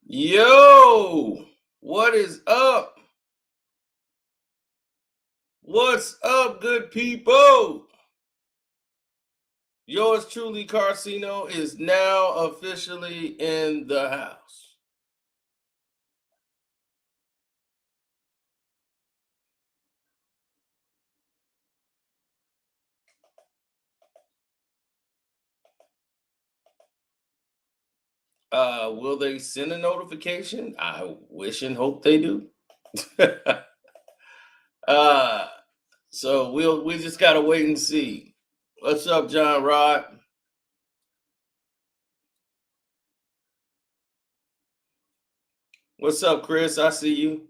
Yo, what is up? What's up, good people? Yours truly, Carcino, is now officially in the house. Will they send a notification? I wish and hope they do. uh, so we just gotta wait and see. What's up, John Rod? What's up, Chris? I see you.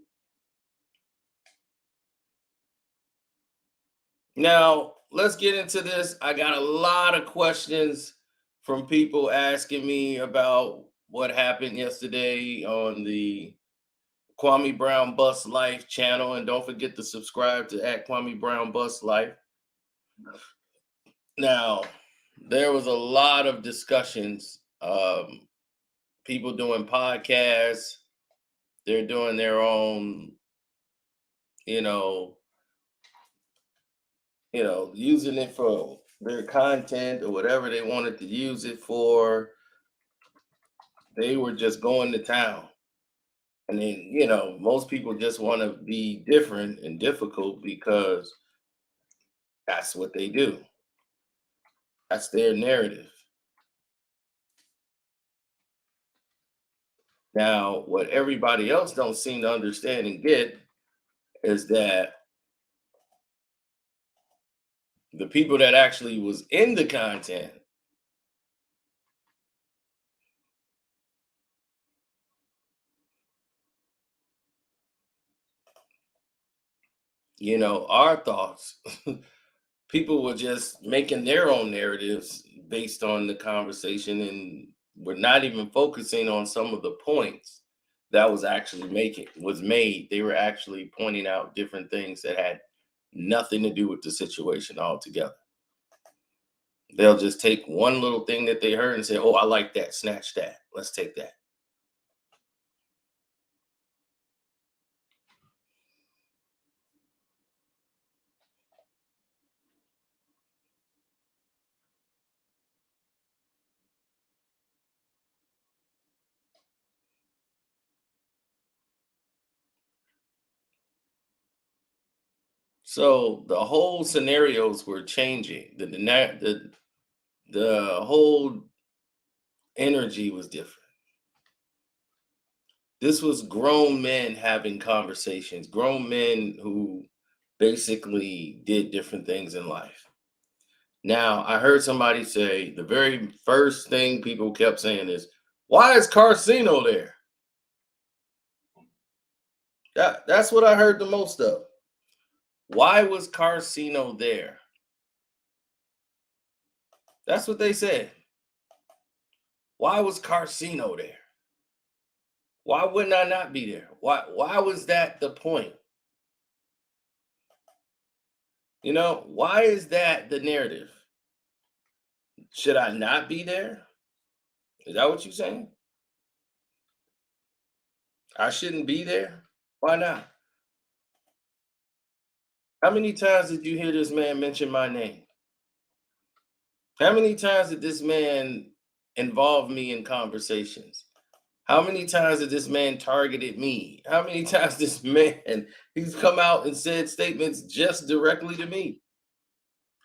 Now, let's get into this. I got a lot of questions from people asking me about what happened yesterday on the Kwame Brown Bus Life channel. And don't forget to subscribe to at Kwame Brown Bus Life. Now, there was a lot of discussions. People doing podcasts, they're doing their own, you know, using it for their content or whatever they wanted to use it for. They were just going to town. And then, most people just want to be different and difficult because that's what they do. That's their narrative. Now, what everybody else don't seem to understand and get is that the people that actually was in the content, our thoughts, people were just making their own narratives based on the conversation, and we're not even focusing on some of the points that was made. They were actually pointing out different things that had nothing to do with the situation altogether. They'll just take one little thing that they heard and say, "Oh, I like that, snatch that, let's take that." So the whole scenarios were changing. The whole energy was different. This was grown men having conversations, grown men who basically did different things in life. Now, I heard somebody say the very first thing people kept saying is, "Why is Carcino there?" That's what I heard the most of. Why was Carcino there? That's what they said. Why was Carcino there? Why wouldn't I not be there? Why was that the point? Why is that the narrative? Should I not be there? Is that what you're saying? I shouldn't be there? Why not? How many times did you hear this man mention my name? How many times did this man involve me in conversations? How many times did this man targeted me? How many times this man he's come out and said statements just directly to me?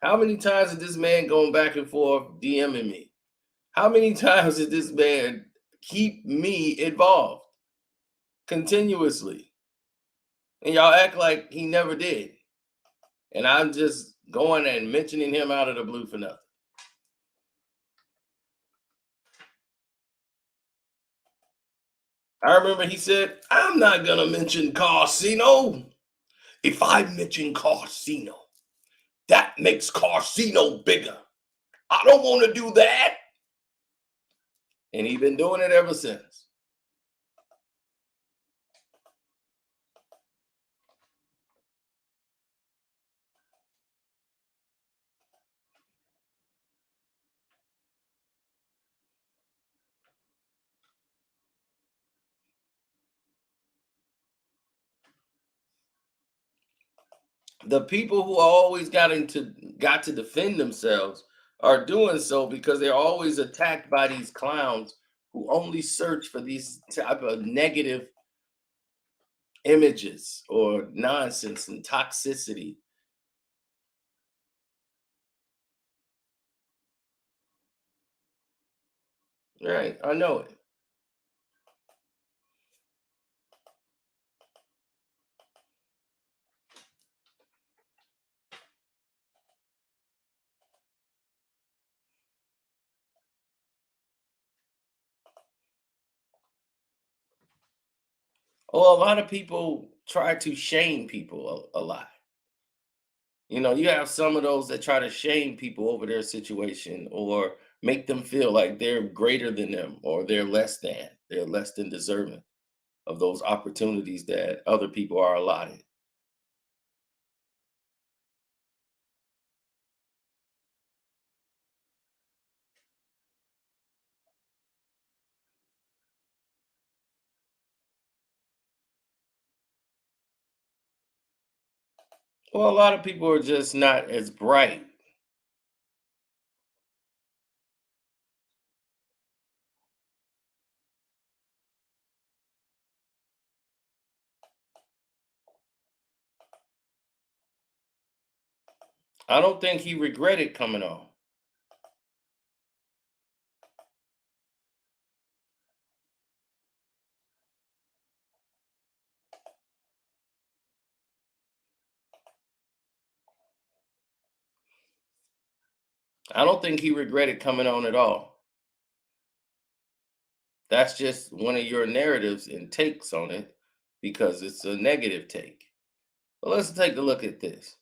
How many times did this man going back and forth DMing me? How many times did this man keep me involved continuously? And y'all act like he never did. And I'm just going and mentioning him out of the blue for nothing. I remember he said, "I'm not going to mention Carcino. If I mention Carcino, that makes Carcino bigger. I don't want to do that." And he's been doing it ever since. The people who always got to defend themselves are doing so because they're always attacked by these clowns who only search for these type of negative images or nonsense and toxicity. Right, I know it. Well, a lot of people try to shame people a lot. You know, you have some of those that try to shame people over their situation or make them feel like they're greater than them or they're less than deserving of those opportunities that other people are allotted. Well, a lot of people are just not as bright. I don't think he regretted coming on. I don't think he regretted coming on at all. That's just one of your narratives and takes on it because it's a negative take. But let's take a look at this.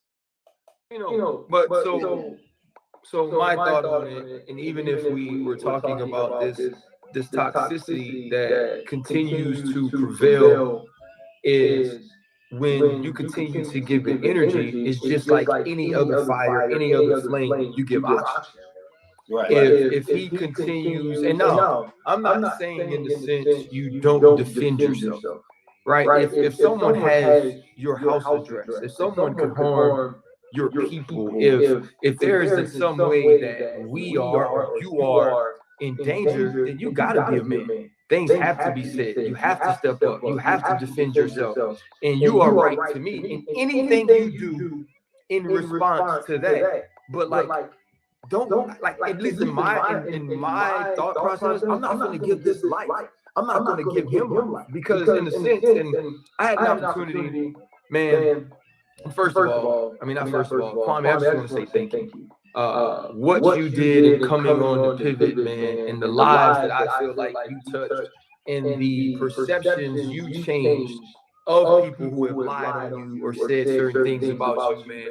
So my thought on it, and even if we were talking about this toxicity that continues to prevail, is when you continue to give it energy, it's just like any other fire, any other flame, you give oxygen. Right. If he continues, and now I'm not saying in the sense you don't defend yourself, right? If someone has your house address, if someone could harm your people, if there is some way that we are or you are in danger, then you got to be a man. Things have to be said. You have to step up. You have to defend yourself, and you are right to me in anything you do in response to that. But like, don't like, at least in my thought process, I'm not going to give this life. I'm not going to give him life because, in a sense, and I had an opportunity, man. First of all, I mean, not first of all, Kwame, I just want to say thank you. What you did in coming on the pivot, man, and the lives that I feel like you touched, and the perceptions you changed of people who have lied on you or said certain things about you, man.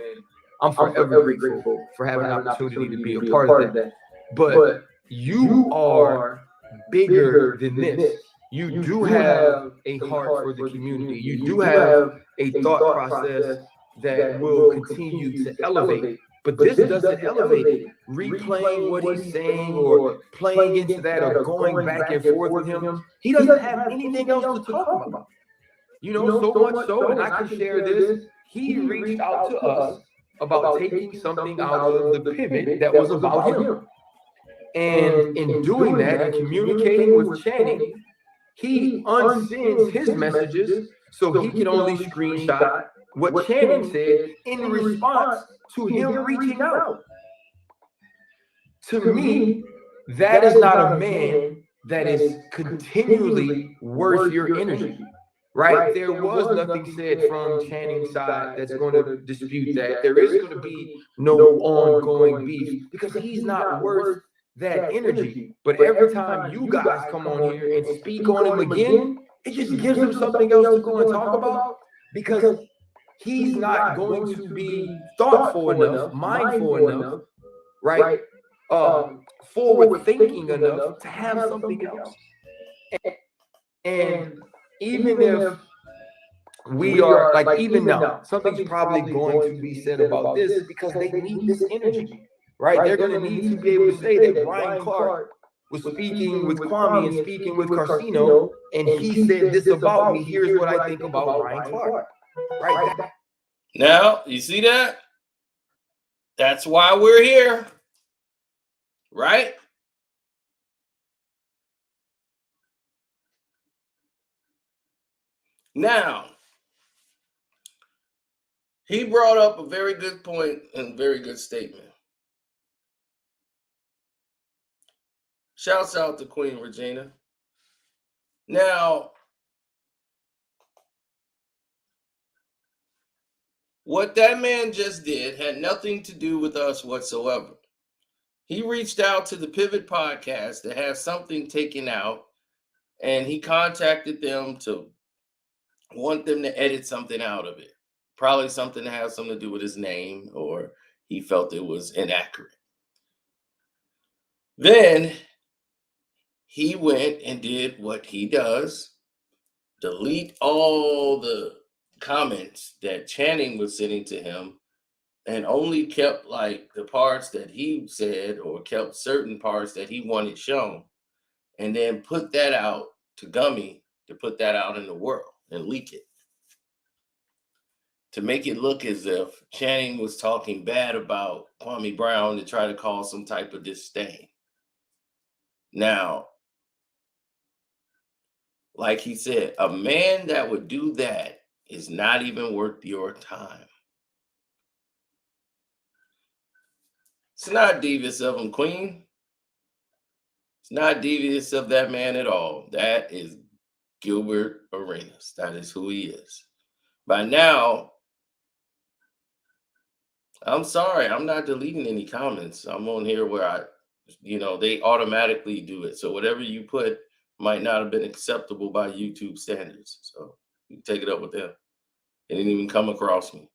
I'm forever grateful for having an opportunity to be a part of that. But you are bigger than this. You do have a heart for the community. You do have a thought process that will continue to elevate. But this doesn't elevate it. Replaying what he's saying or playing into that or going back and forth with him, he doesn't have anything else to talk about. You know, so much so, and I can share this, he reached out to us about taking something out of the pivot that was about him. And in doing that and communicating with Channing, he unsends his messages so he can only screenshot what Channing said in response to him reaching out. To me, that is not a man that is continually worth your energy. Right? There was nothing said from Channing's side that's going to dispute that. There is going to be no ongoing beef because he's not worth that energy. But every time you guys come on here and speak on him again, it just gives him something else to go and talk about because he's not going to be thoughtful enough, mindful enough, right? Forward thinking enough to have something else. And even if we are like, even now, something's probably going to be said about this because they need this energy, right? They're going to need to be able to say that Brian Clark was speaking with Kwame and speaking with Carcino, and he said this about me. Here's what I think about Brian Clark, right? Now, you see that? That's why we're here, right? Now, he brought up a very good point and very good statement. Shouts out to Queen Regina. Now, what that man just did had nothing to do with us whatsoever. He reached out to the Pivot podcast to have something taken out, and he contacted them to want them to edit something out of it. Probably something that has something to do with his name, or he felt it was inaccurate. Then he went and did what he does, delete all the comments that Channing was sending to him, and only kept like the parts that he said, or kept certain parts that he wanted shown, and then put that out to Gummy to put that out in the world and leak it, to make it look as if Channing was talking bad about Kwame Brown to try to cause some type of disdain. Now, like he said, a man that would do that is not even worth your time. It's not devious of him, Queen. It's not devious of that man at all. That is Gilbert Arenas. That is who he is. By now, I'm sorry, I'm not deleting any comments. I'm on here where they automatically do it. So whatever you put might not have been acceptable by YouTube standards. So you can take it up with them. It didn't even come across me.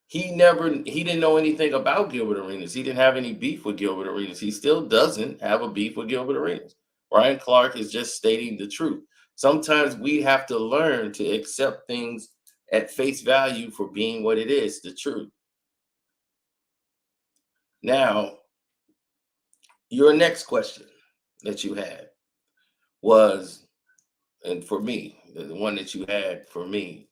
He didn't know anything about Gilbert Arenas. He didn't have any beef with Gilbert Arenas. He still doesn't have a beef with Gilbert Arenas. Ryan Clark is just stating the truth. Sometimes we have to learn to accept things at face value for being what it is, the truth. Now, your next question that you had was, and for me, the one that you had for me,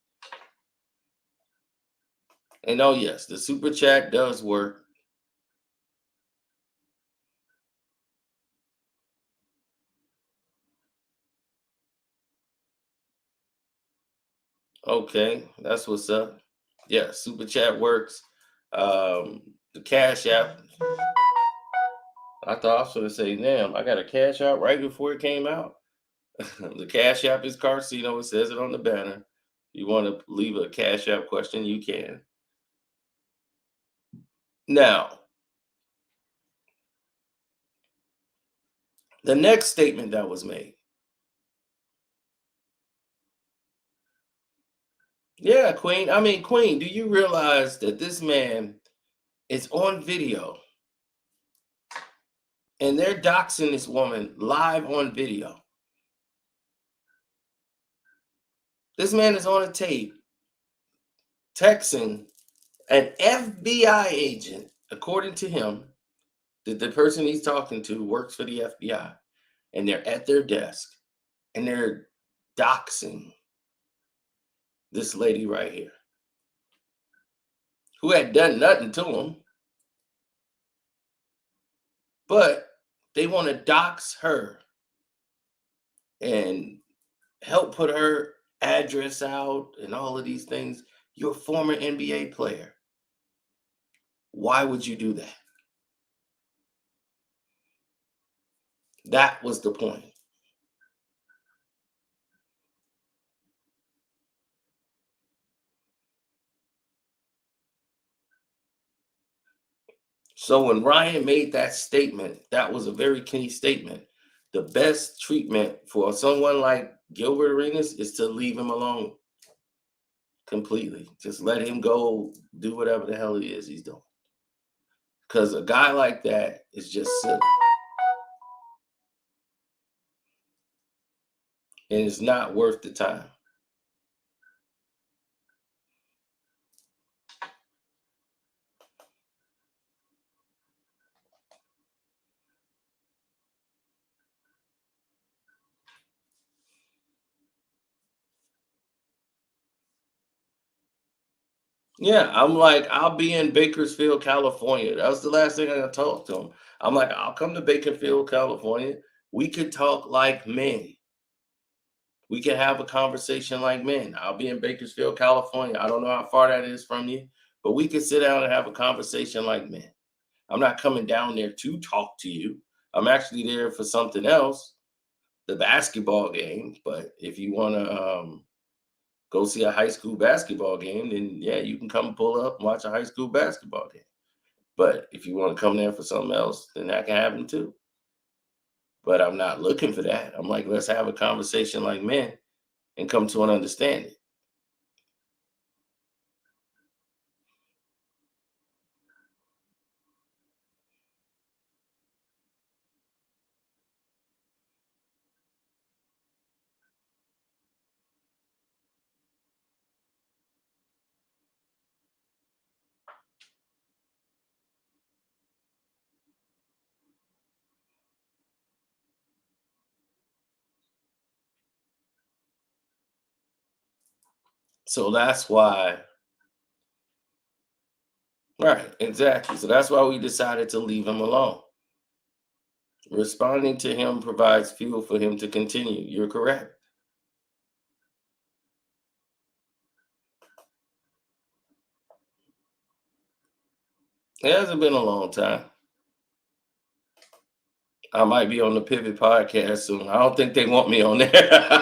and oh yes, the super chat does work. Okay, that's what's up. Yeah, super chat works. The Cash App. I thought I was going to say, damn, I got a Cash App right before it came out. The Cash App is Carcino. It says it on the banner. You want to leave a Cash App question, you can. Now, the next statement that was made. Yeah, Queen. I mean, Queen, do you realize that this man is on video and they're doxing this woman live on video? This man is on a tape texting an FBI agent, according to him, that the person he's talking to works for the FBI, and they're at their desk and they're doxing this lady right here, who had done nothing to him, but they want to dox her and help put her address out and all of these things. You're a former NBA player. Why would you do that? That was the point. So when Ryan made that statement, that was a very key statement. The best treatment for someone like Gilbert Arenas is to leave him alone completely. Just let him go do whatever the hell he's doing. Because a guy like that is just silly. And it's not worth the time. Yeah, I'm like, I'll be in Bakersfield, California. That was the last thing I talked to him. I'm like, I'll come to Bakersfield, California. We could talk like men. We can have a conversation like men. I'll be in Bakersfield, California. I don't know how far that is from you, but we could sit down and have a conversation like men. I'm not coming down there to talk to you. I'm actually there for something else, the basketball game. But if you want to go see a high school basketball game, then yeah, you can come pull up and watch a high school basketball game. But if you want to come there for something else, then that can happen too. But I'm not looking for that. I'm like, let's have a conversation like men and come to an understanding. So that's why, right, exactly. So that's why we decided to leave him alone. Responding to him provides fuel for him to continue. You're correct. It hasn't been a long time. I might be on the Pivot podcast soon. I don't think they want me on there.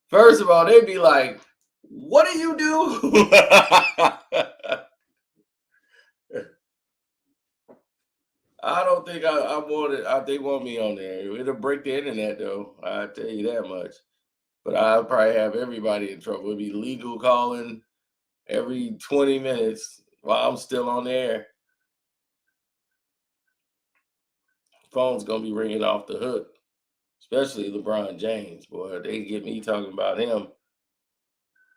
First of all, they'd be like, "What do you do?" I don't think I want it. They want me on there. It'll break the internet, though. I tell you that much. But I'll probably have everybody in trouble. It'd be legal calling every 20 minutes while I'm still on the air. Phone's gonna be ringing off the hook, especially LeBron James. Boy, they get me talking about him.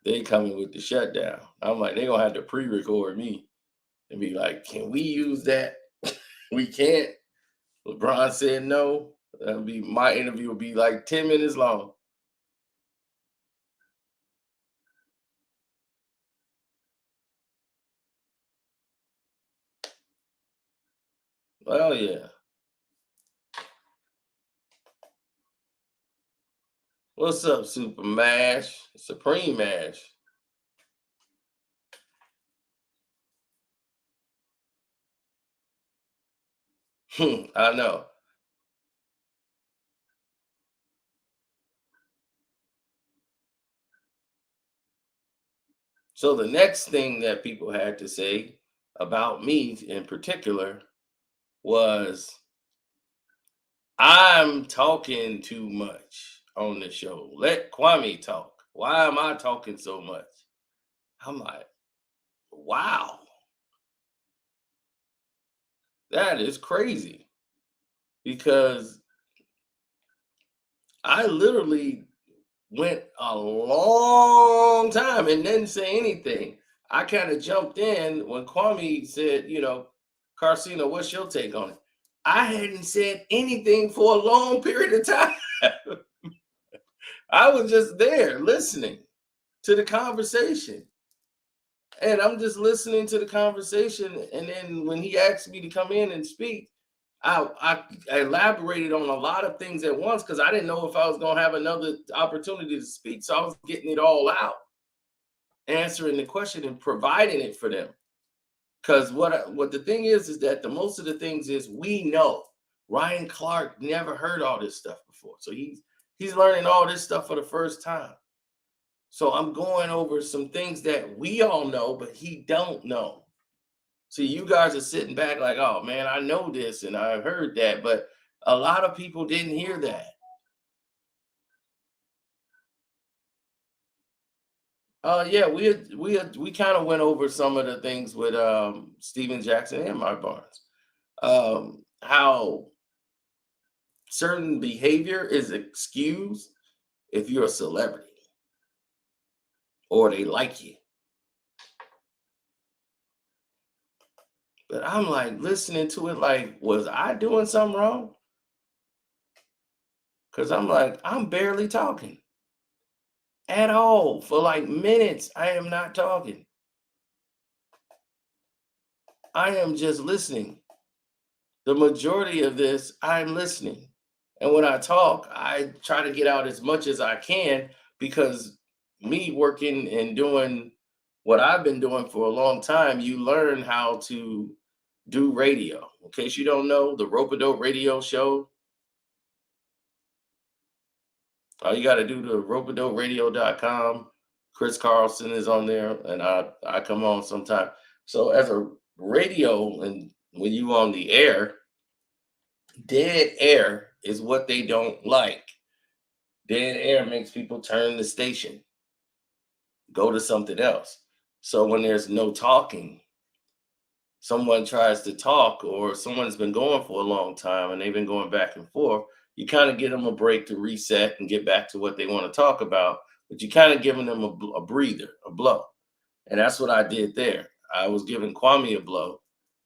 They coming with the shutdown. I'm like, they gonna have to pre-record me and be like, "Can we use that?" We can't. LeBron said no. That'll be my interview. Will be like 10 minutes long. Well, yeah. What's up, Super Mash? Supreme Mash. I know. So the next thing that people had to say about me in particular was I'm talking too much on the show. Let Kwame talk. Why am I talking so much? I'm like, wow, that is crazy because I literally went a long time and didn't say anything. I kind of jumped in when Kwame said, Carcino, what's your take on it? I hadn't said anything for a long period of time. I was just there listening to the conversation. And I'm just listening to the conversation. And then when he asked me to come in and speak, I elaborated on a lot of things at once because I didn't know if I was going to have another opportunity to speak. So I was getting it all out, answering the question and providing it for them. Because what the thing is that the most of the things is we know Ryan Clark never heard all this stuff before. So he's learning all this stuff for the first time. So I'm going over some things that we all know, but he don't know. See, you guys are sitting back like, oh man, I know this and I heard that, but a lot of people didn't hear that. Yeah, we kind of went over some of the things with Steven Jackson and Mark Barnes. How certain behavior is excused if you're a celebrity or they like you. But I'm like listening to it like, was I doing something wrong? Because I'm like, I'm barely talking. at all. For like minutes, I am not talking. I am just listening. The majority of this, I'm listening. And when I talk, I try to get out as much as I can, because me working and doing what I've been doing for a long time, you learn how to do radio. In case you don't know, the Rope-A-Dope radio show, all you got to do to ropeadoperadio.com. Chris Carlson is on there, and I come on sometime. So as a radio, and when you on the air, dead air is what they don't like. Dead air makes people turn the station, go to something else. So when there's no talking, someone tries to talk, or someone's been going for a long time and they've been going back and forth, you kind of give them a break to reset and get back to what they want to talk about, but you kind of giving them a breather, a blow. And that's what I did there. I was giving Kwame a blow,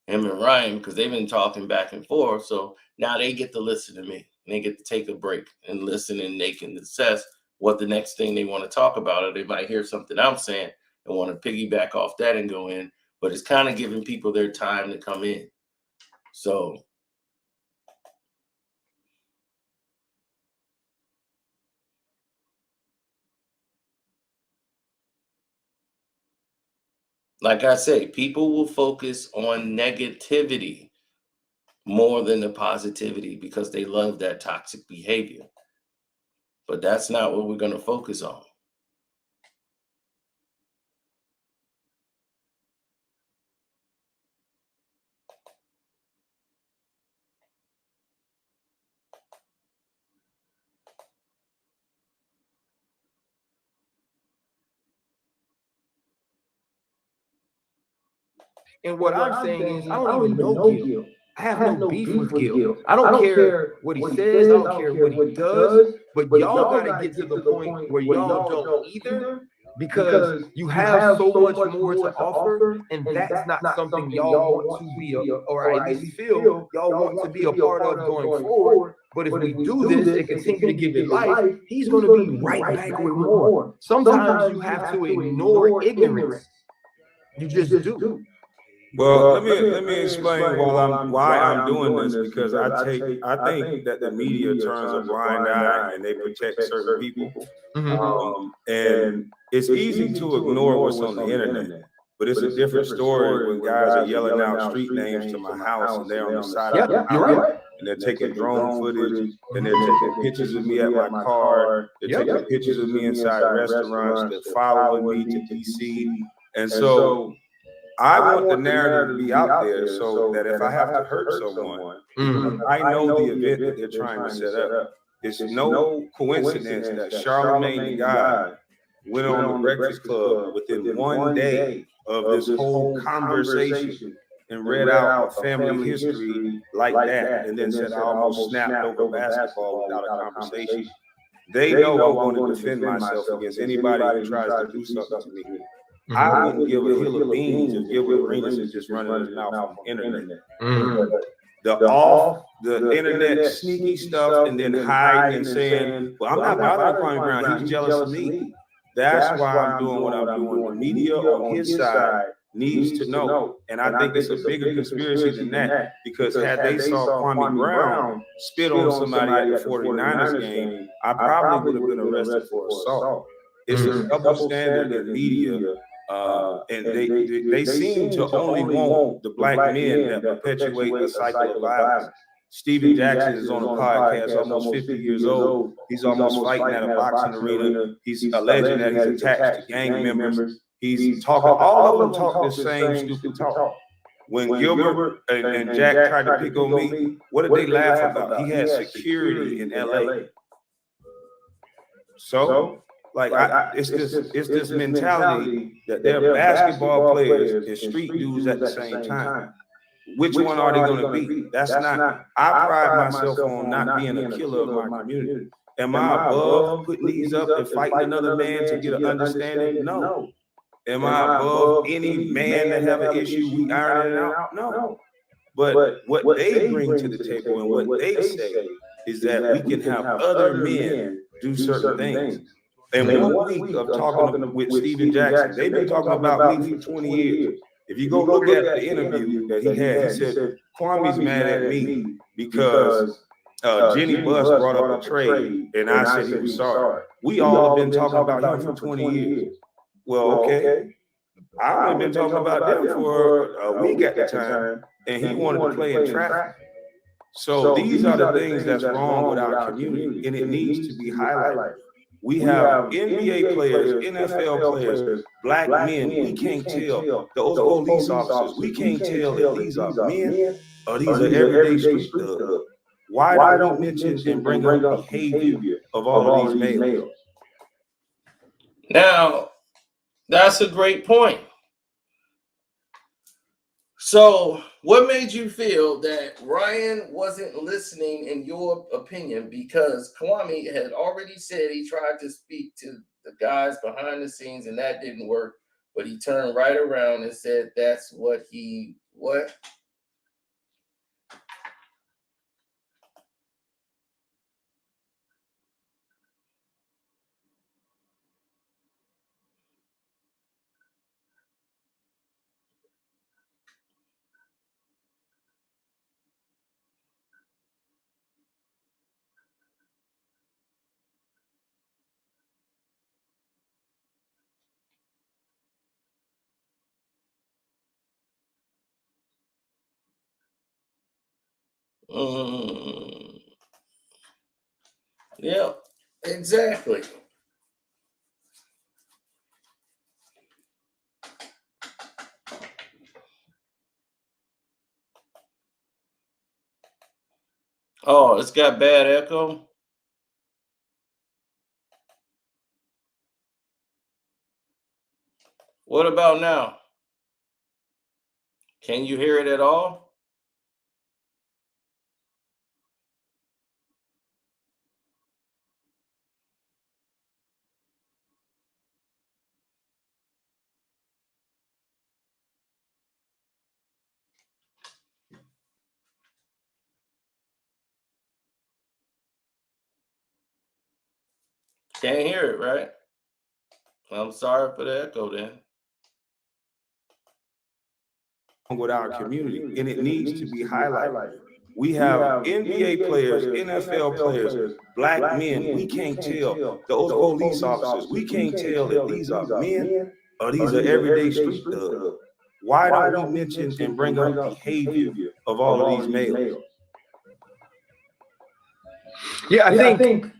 him and Ryan, because they've been talking back and forth. So now they get to listen to me, and they get to take a break and listen, and they can assess what the next thing they want to talk about. Or they might hear something I'm saying and want to piggyback off that and go in. But it's kind of giving people their time to come in. So like I say, people will focus on negativity more than the positivity because they love that toxic behavior. But that's not what we're going to focus on. And what I'm saying is, I don't even know Gil. I have no beef with Gil. I don't care what he says. I don't care what he does. But y'all got to get to the point where y'all don't either, because you have so much more to offer, and that's not something y'all want to be, or at least feel y'all want to be a part of going forward. But if we do this and continue to give you life, he's going to be right back with more. Sometimes you have to ignore ignorance. You just do. Well, let me explain why I'm doing this, because I think that the media turns a blind eye and they protect certain people. And it's easy to ignore what's on the internet, but it's a different story when guys are yelling out street names to my house and they're on the side of the house, and they're taking drone footage, and they're taking pictures of me at my car, they're taking pictures of me inside restaurants, they're following me to DC. And so I want the narrative to be out there so that if I have to hurt someone, I know the event that they're trying to set up. It's no coincidence that Charlemagne the God went on the Breakfast Club within one day of this whole conversation and read out a family history like that, and then said I almost snapped over basketball without a conversation. They know I'm going to defend myself against anybody who tries to do something to me. I wouldn't give a hill of beans if Gilbert Arenas is just running his mouth on the internet. The internet sneaky stuff, and then hiding and saying, well, I'm not bothering Kwame Brown, he's jealous of me. That's why I'm doing what I'm doing. The media on his side needs to know. And I think it's a bigger conspiracy than that, because had they saw Kwame Brown spit on somebody at the 49ers game, I probably would have been arrested for assault. It's a double standard in media. And they seem to only want the black men that perpetuate the cycle of violence. Stephen Jackson is on a podcast, almost 50 years old. He's almost fighting at a boxing arena. He's alleging that he's attached to gang members. He's talking, all of them talk the same stupid talk. When Gilbert and Jack tried to pick on me, what did they laugh about? He had security in LA. So like it's this mentality that they're basketball players and street dudes at the same time. Which one are they going to be? That's not. I pride myself on not being a killer of my community. Am I above putting these up and fighting another man to get an understanding? No. Am I above any man that have an issue we iron it out? No. But what they bring to the table and what they say is that we can have other men do certain things. And 1 week of talking with Steven Jackson, they've been talking about me for 20 years. If you go look at the interview that he had, he said, Kwame's mad at me because Jenny Buss brought up a trade and I said he was sorry. We all have been talking about him for 20 years. Well, okay. I've only been talking about them for a week at the time, and he wanted to play in traffic. So these are the things that's wrong with our community, and it needs to be highlighted. We have NBA players, NFL players, black men. We can't tell those police officers. We can't tell if these are men or these are everyday street thugs. Why don't we mention and bring up behavior of all of these males? Now, that's a great point. So, what made you feel that Ryan wasn't listening, in your opinion? Because Kwame had already said he tried to speak to the guys behind the scenes, and that didn't work. But he turned right around and said that's what he what? Yeah, exactly. Oh, it's got bad echo. What about now? Can you hear it at all? Can't hear it, right? I'm sorry for the echo then. With our community, and it needs to be highlighted. We have NBA players, NFL players, black men. We can't tell those police officers. We can't tell if these are men or these are everyday street thugs. Why don't we mention and bring up behavior of all of these males? Yeah, I think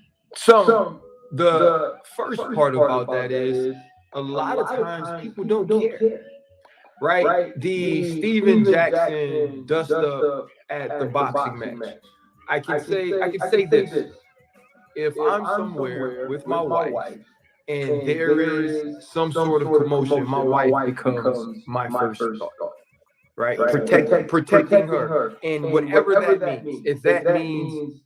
the first part about that is a lot of times people don't care. Right? The Steven Jackson dust up at the boxing match. I can say this. If I'm somewhere with my wife and there is some sort of commotion, my wife becomes my first thought. Right? Protecting her. And whatever that means. If that means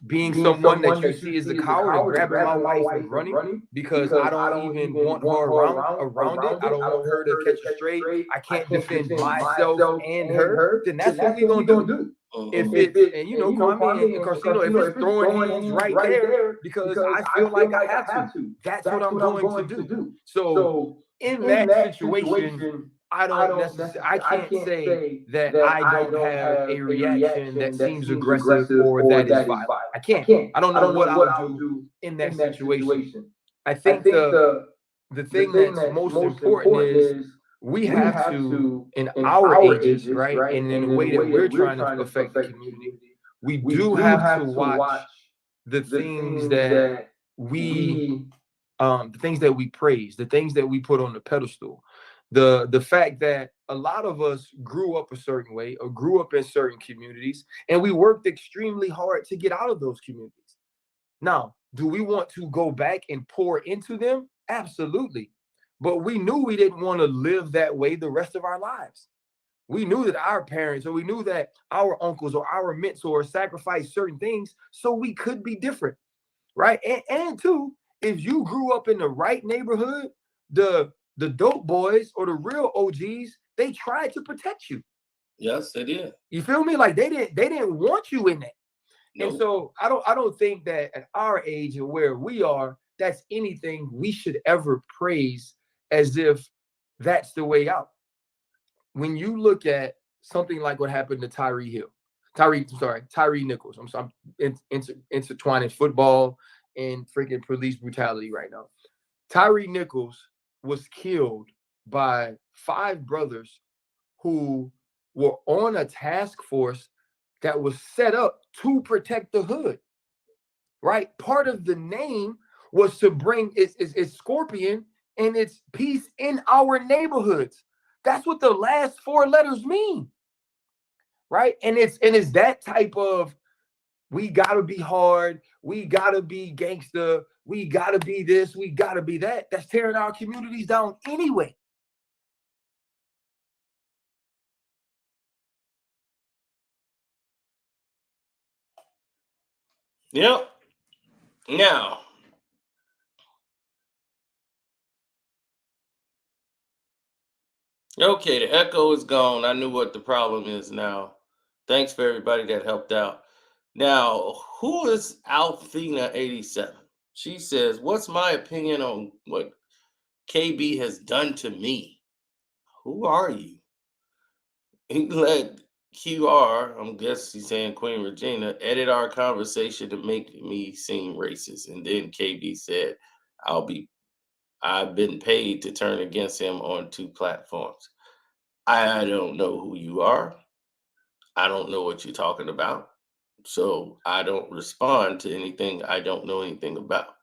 being someone that you see as a coward and grabbing my wife and running because I don't even want her around it. I don't want her to catch a stray. I can't defend myself and her. Then that's what we're gonna do. If it's, and you know, Kwame and Carsino, if it's throwing hands right there because I feel like I have to, that's what I'm going to do. So in that situation, I can't say that I don't have a reaction that seems aggressive or that is violent. I can't. I don't know what I'll do in that situation. I think the thing that's most important is we have to, in our ages, right, and in the way that we're trying to affect the community, we do have to watch the things that we praise, the things that we put on the pedestal. The fact that a lot of us grew up a certain way or grew up in certain communities, and we worked extremely hard to get out of those communities. Now, do we want to go back and pour into them? Absolutely. But we knew we didn't want to live that way the rest of our lives. We knew that our parents, or we knew that our uncles or our mentors sacrificed certain things so we could be different, right? And two, if you grew up in the right neighborhood, the dope boys or the real OGs, they tried to protect you. Yes, they did. You feel me? Like they didn't want you in that. Nope. And so I don't think that at our age and where we are that's anything we should ever praise as if that's the way out. When you look at something like what happened to Tyree Nichols. I'm intertwining football and freaking police brutality right now. Tyree Nichols was killed by 5 brothers who were on a task force that was set up to protect the hood, right? Part of the name was to bring it's Scorpion and it's peace in our neighborhoods. That's what the last 4 letters mean, right? And it's that type of, we gotta be hard, we gotta be gangster, we gotta be this, we gotta be that. That's tearing our communities down anyway. Yep. Now, okay, the echo is gone. I knew what the problem is now. Thanks for everybody that helped out. Now, who is Althena87? She says, what's my opinion on what KB has done to me? Who are you? He let QR, I'm guessing he's saying Queen Regina, edit our conversation to make me seem racist. And then KB said, I've been paid to turn against him on 2 platforms. I don't know who you are. I don't know what you're talking about. So I don't respond to anything I don't know anything about.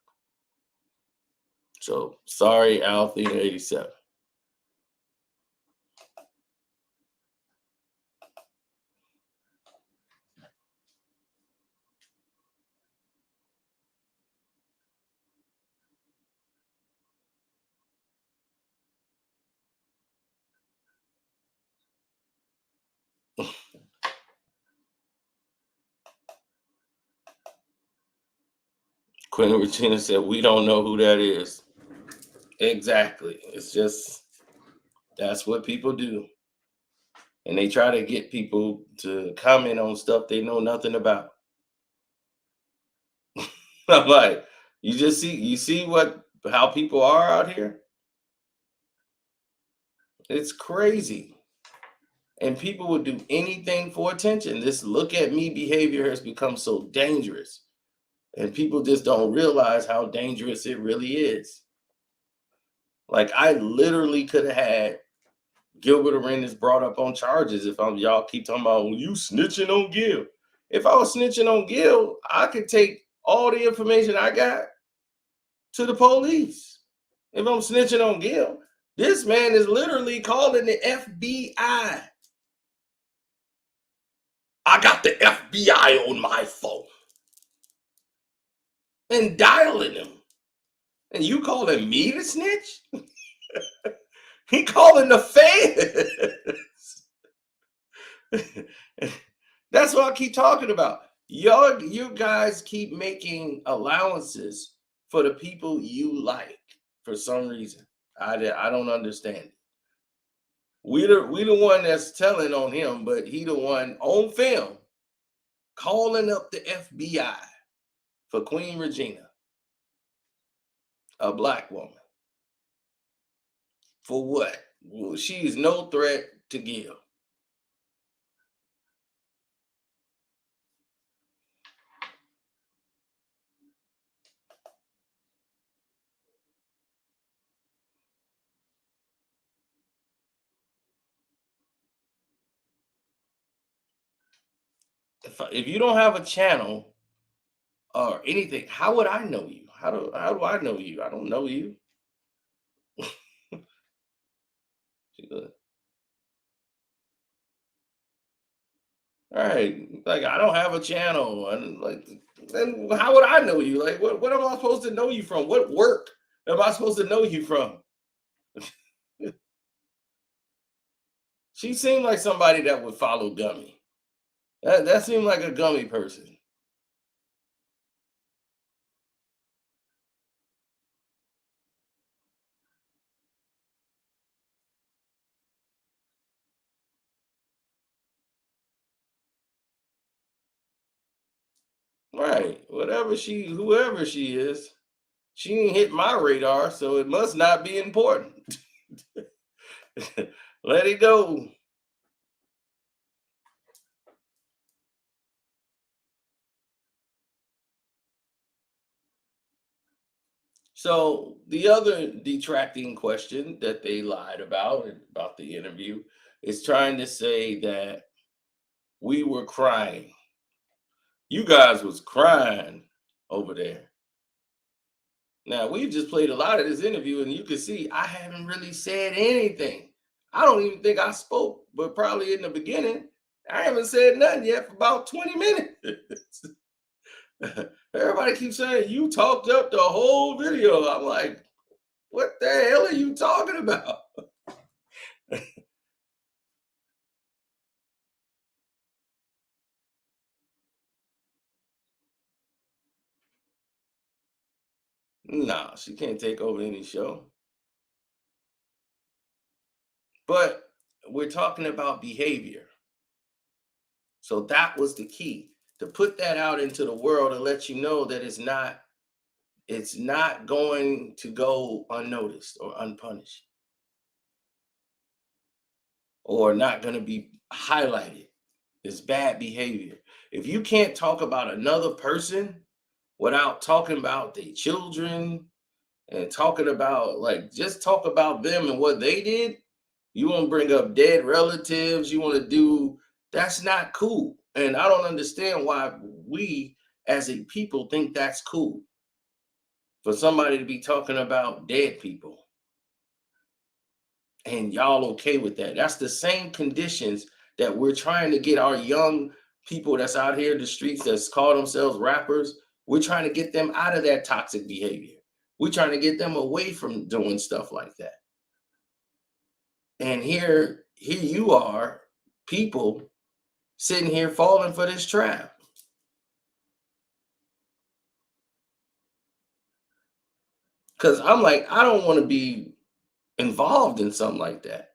So sorry, Althena87. Queen Regina said, we don't know who that is. Exactly. It's just, that's what people do. And they try to get people to comment on stuff they know nothing about. I'm like, you see how people are out here? It's crazy. And people would do anything for attention. This look at me behavior has become so dangerous. And people just don't realize how dangerous it really is. Like, I literally could have had Gilbert Arenas brought up on charges if y'all keep talking about, well, you snitching on Gil. If I was snitching on Gil, I could take all the information I got to the police. If I'm snitching on Gil, this man is literally calling the FBI. I got the FBI on my phone and dialing them. And you calling me to snitch? He calling the feds. That's what I keep talking about. You guys keep making allowances for the people you like for some reason. I don't understand it. We the one that's telling on him, but he the one on film calling up the FBI for Queen Regina, a black woman. For what? Well, she is no threat to Gil. If you don't have a channel or anything, how would I know you? How do I know you? I don't know you. All right, like, I don't have a channel, and like, then how would I know you? Like, what am I supposed to know you from? What work am I supposed to know you from? She seemed like somebody that would follow Gummy. That seemed like a Gummy person. Right. Whoever she is, She didn't hit my radar, so it must not be important. Let it go. So the other detracting question that they lied about the interview is trying to say that we were crying. You guys was crying over there. Now we've just played a lot of this interview, and you can see I haven't really said anything. I don't even think I spoke, but probably in the beginning, I haven't said nothing yet for about 20 minutes. Everybody keeps saying you talked up the whole video. I'm like, what the hell are you talking about? Nah, she can't take over any show. But we're talking about behavior. So that was the key, to put that out into the world and let you know that it's not going to go unnoticed or unpunished or not going to be highlighted. It's bad behavior. If you can't talk about another person without talking about their children and talking about, like, just talk about them and what they did, you want to bring up dead relatives, you want to do, that's not cool. And I don't understand why we as a people think that's cool for somebody to be talking about dead people. And y'all okay with that? That's the same conditions that we're trying to get our young people that's out here in the streets that's call themselves rappers. We're trying to get them out of that toxic behavior. We're trying to get them away from doing stuff like that. And here you are, people sitting here falling for this trap. Because I'm like, I don't want to be involved in something like that,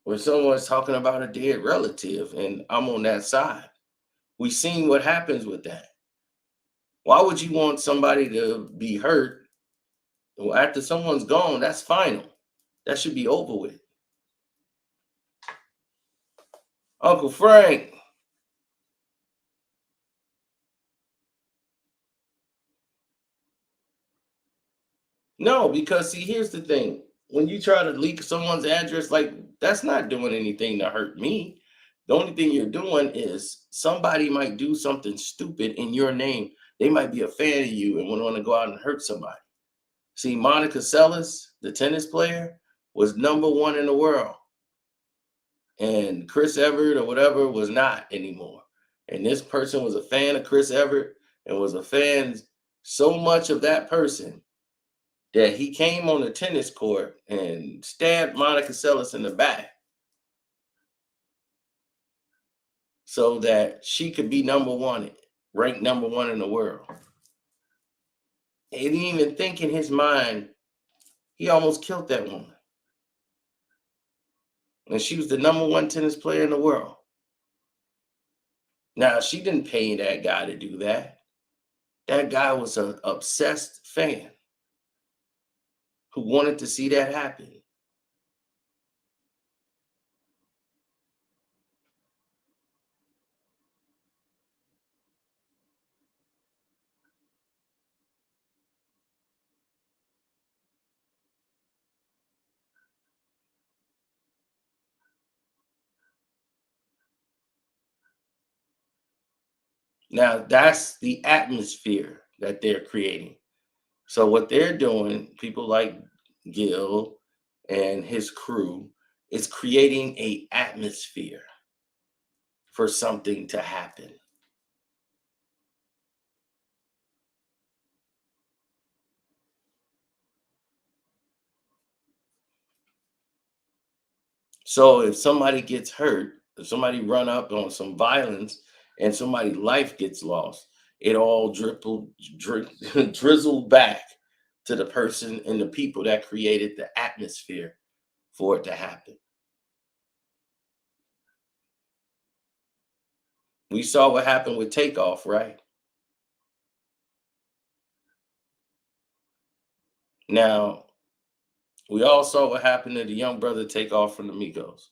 where someone's talking about a dead relative and I'm on that side. We've seen what happens with that. Why would you want somebody to be hurt? Well, after someone's gone, that's final. That should be over with. Uncle Frank. No, because see, here's the thing. When you try to leak someone's address, like, that's not doing anything to hurt me. The only thing you're doing is somebody might do something stupid in your name. They might be a fan of you and want to go out and hurt somebody. See, Monica Seles, the tennis player, was #1 in the world. And Chris Everett or whatever was not anymore. And this person was a fan of Chris Everett and was a fan so much of that person that he came on the tennis court and stabbed Monica Seles in the back so that she could be #1, ranked #1 in the world. He didn't even think in his mind, he almost killed that woman. And she was the #1 tennis player in the world. Now, she didn't pay that guy to do that. That guy was an obsessed fan who wanted to see that happen. Now, that's the atmosphere that they're creating. So what they're doing, people like Gil and his crew, is creating a atmosphere for something to happen. So if somebody gets hurt, if somebody run up on some violence and somebody's life gets lost, it all drizzled back to the person and the people that created the atmosphere for it to happen. We saw what happened with Takeoff, right? Now, we all saw what happened to the young brother take off from the Migos,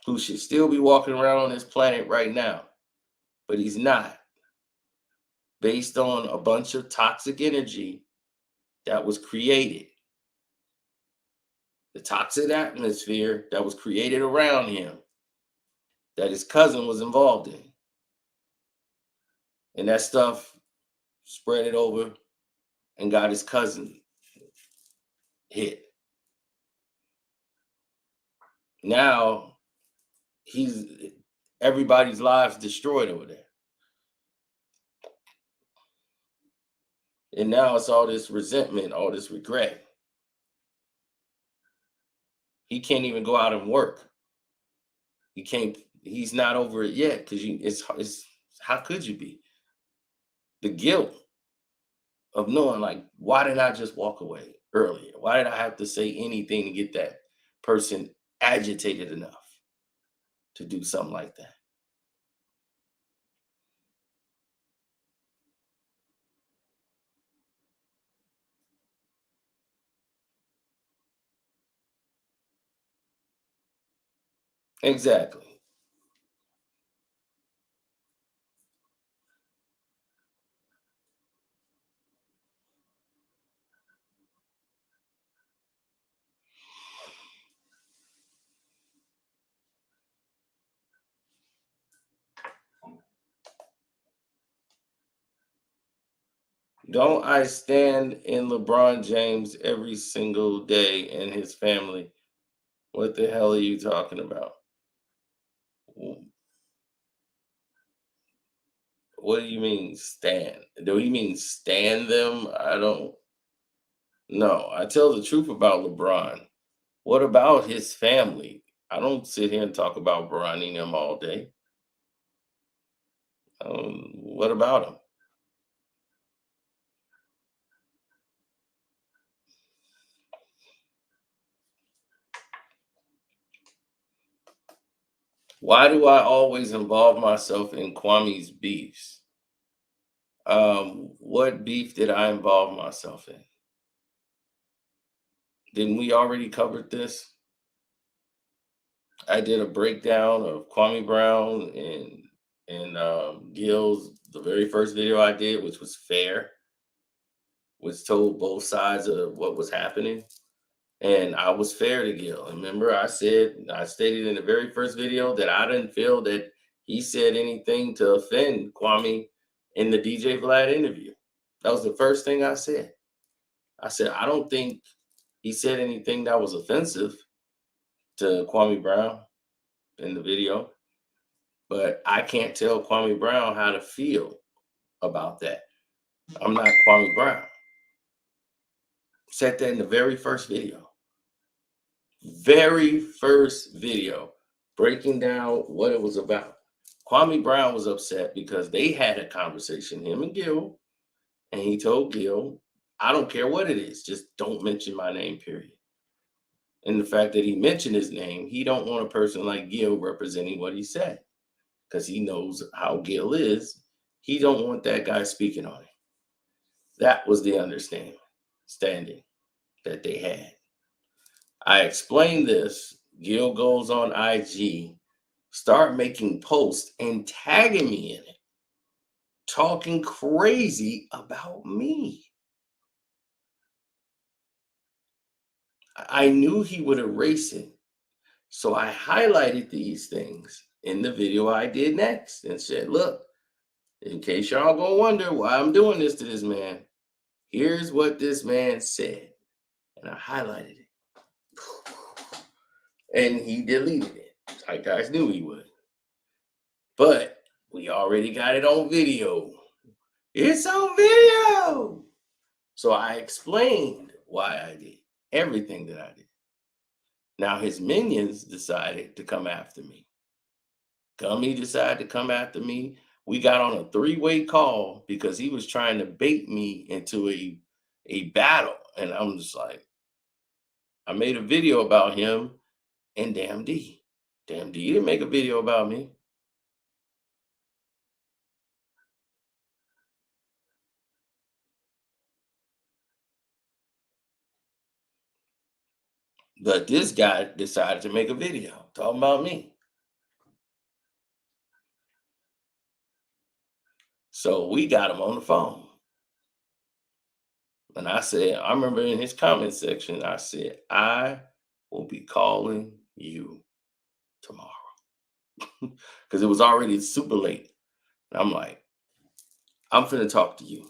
who should still be walking around on this planet right now, but he's not, based on a bunch of toxic energy that was created. The toxic atmosphere that was created around him, that his cousin was involved in. And that stuff spread it over and got his cousin hit. Now everybody's lives destroyed over there. And now it's all this resentment, all this regret. He can't even go out and work. He's not over it yet, because it's how could you be? The guilt of knowing, like, why did I just walk away earlier? Why did I have to say anything to get that person agitated enough to do something like that? Exactly. Don't I stand in LeBron James every single day and his family? What the hell are you talking about? What do you mean stand? Do you mean stand them? I don't know. I tell the truth about LeBron. What about his family? I don't sit here and talk about Bronny them all day. What about him? Why do I always involve myself in Kwame's beefs? What beef did I involve myself in? Didn't we already covered this? I did a breakdown of Kwame Brown and Gil's, the very first video I did, which was fair, which told both sides of what was happening. And I was fair to Gil. And remember, I stated in the very first video that I didn't feel that he said anything to offend Kwame in the DJ Vlad interview. That was the first thing I said. I said, I don't think he said anything that was offensive to Kwame Brown in the video, but I can't tell Kwame Brown how to feel about that. I'm not Kwame Brown. Said that in the very first video. Very first video, breaking down what it was about. Kwame Brown was upset because they had a conversation, him and Gil, and he told Gil, I don't care what it is, just don't mention my name, period. And the fact that he mentioned his name, he don't want a person like Gil representing what he said, because he knows how Gil is. He don't want that guy speaking on him. That was the understanding that they had. I explained this. Gil goes on IG, start making posts and tagging me in it, talking crazy about me. I knew he would erase it, so I highlighted these things in the video I did next and said, look, in case y'all gonna wonder why I'm doing this to this man, here's what this man said. And I highlighted it. And he deleted it. I guys knew he would. But we already got it on video. It's on video. So I explained why I did everything that I did. Now his minions decided to come after me. Gummy decided to come after me. We got on a three-way call because he was trying to bait me into a battle. And I'm just like, I made a video about him and Damn D. Damn D, you didn't make a video about me. But this guy decided to make a video talking about me. So we got him on the phone. And I said, I remember in his comment section, I said, I will be calling you tomorrow. Because it was already super late. And I'm like, I'm finna talk to you.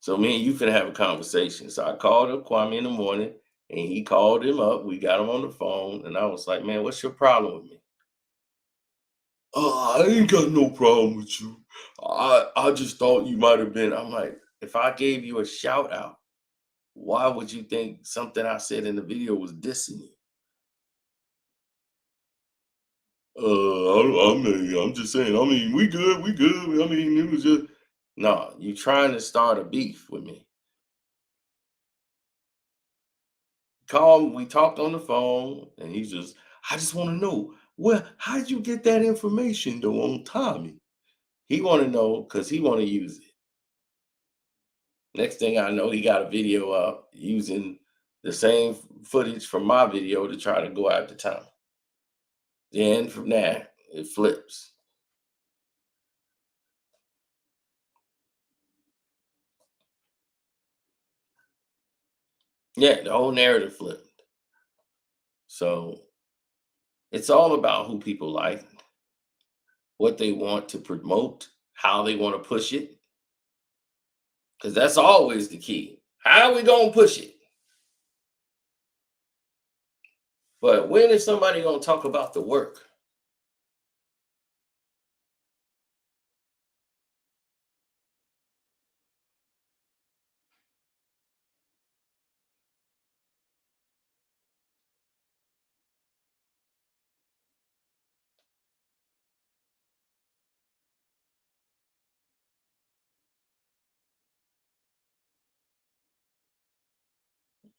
So me and you finna have a conversation. So I called up Kwame in the morning and he called him up. We got him on the phone. And I was like, man, what's your problem with me? I ain't got no problem with you. I just thought you might have been. I'm like, if I gave you a shout out, why would you think something I said in the video was dissing you? I'm just saying. I mean, we good. I mean, it was just no. You trying to start a beef with me? Call. We talked on the phone, and he's just. I just want to know. Well, how'd you get that information though on Tommy? He want to know because he want to use it. Next thing I know, he got a video up using the same footage from my video to try to go after Tommy. Then from that, it flips. Yeah, the whole narrative flipped. So it's all about who people like, what they want to promote, how they want to push it. Because that's always the key. How are we going to push it? But when is somebody going to talk about the work?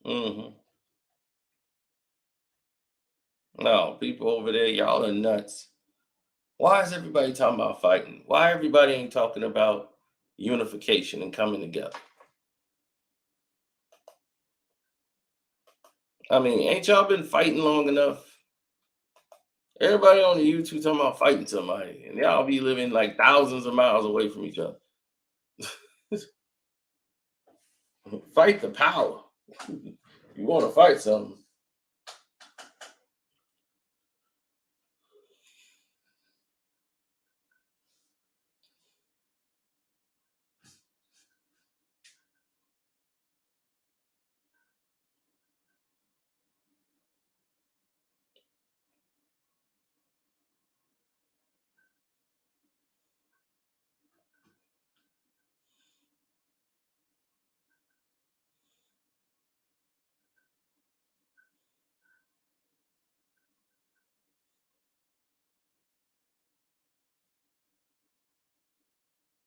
Mm-hmm. No, people over there, y'all are nuts. Why is everybody talking about fighting? Why everybody ain't talking about unification and coming together? I mean, ain't y'all been fighting long enough? Everybody on the YouTube talking about fighting somebody, and y'all be living like thousands of miles away from each other. Fight the power. You want to fight something?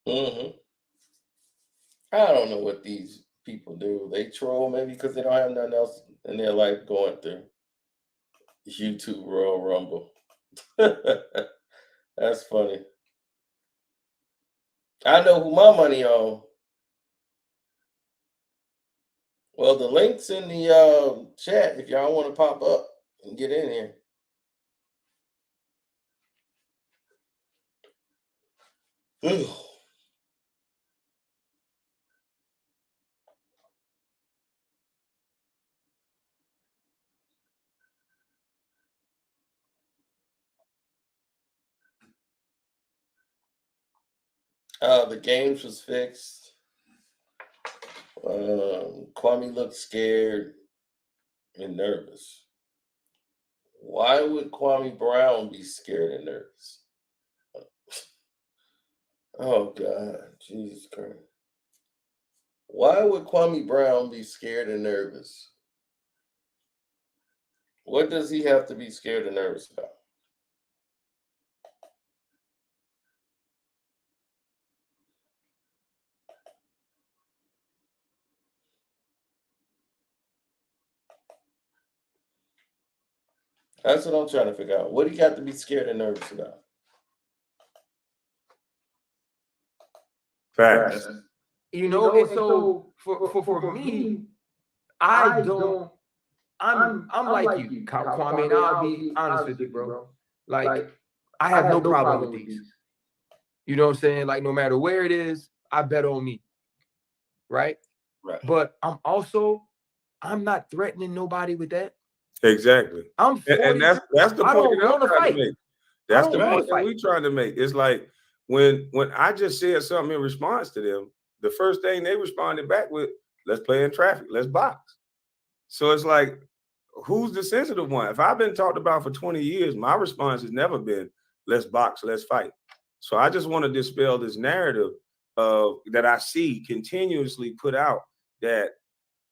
Mm-hmm. I don't know what these people do. They troll maybe because they don't have nothing else in their life going through. YouTube Royal Rumble. That's funny. I know who my money on. Well, the link's in the chat if y'all want to pop up and get in here. The games was fixed. Kwame looked scared and nervous. Why would Kwame Brown be scared and nervous? Oh God, Jesus Christ. Why would Kwame Brown be scared and nervous? What does he have to be scared and nervous about? That's what I'm trying to figure out. What do you got to be scared and nervous about? Facts. You know, and so for me, I don't I'm like you, Kwame, and I'll be honest with you, bro. Like, I have no problem with these. You know what I'm saying? Like, no matter where it is, I bet on me. Right? Right. But I'm not threatening nobody with that. Exactly. I'm 40, and that's the I point don't that I'm want to trying fight. to make. That's the wanna point that we're trying to make. It's like when I just said something in response to them, the first thing they responded back with, let's play in traffic, let's box. So it's like, who's the sensitive one? If I've been talked about for 20 years, my response has never been, let's box, let's fight. So I just want to dispel this narrative that I see continuously put out that,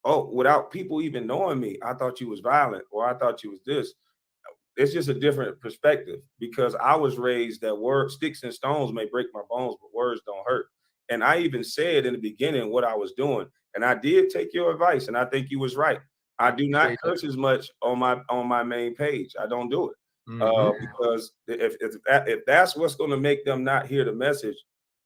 oh, without people even knowing me, I thought you was violent, or I thought you was this. It's just a different perspective, because I was raised that sticks and stones may break my bones, but words don't hurt. And I even said in the beginning what I was doing. And I did take your advice, and I think you was right. I do not curse as much on my main page. I don't do it. Because if that's what's going to make them not hear the message,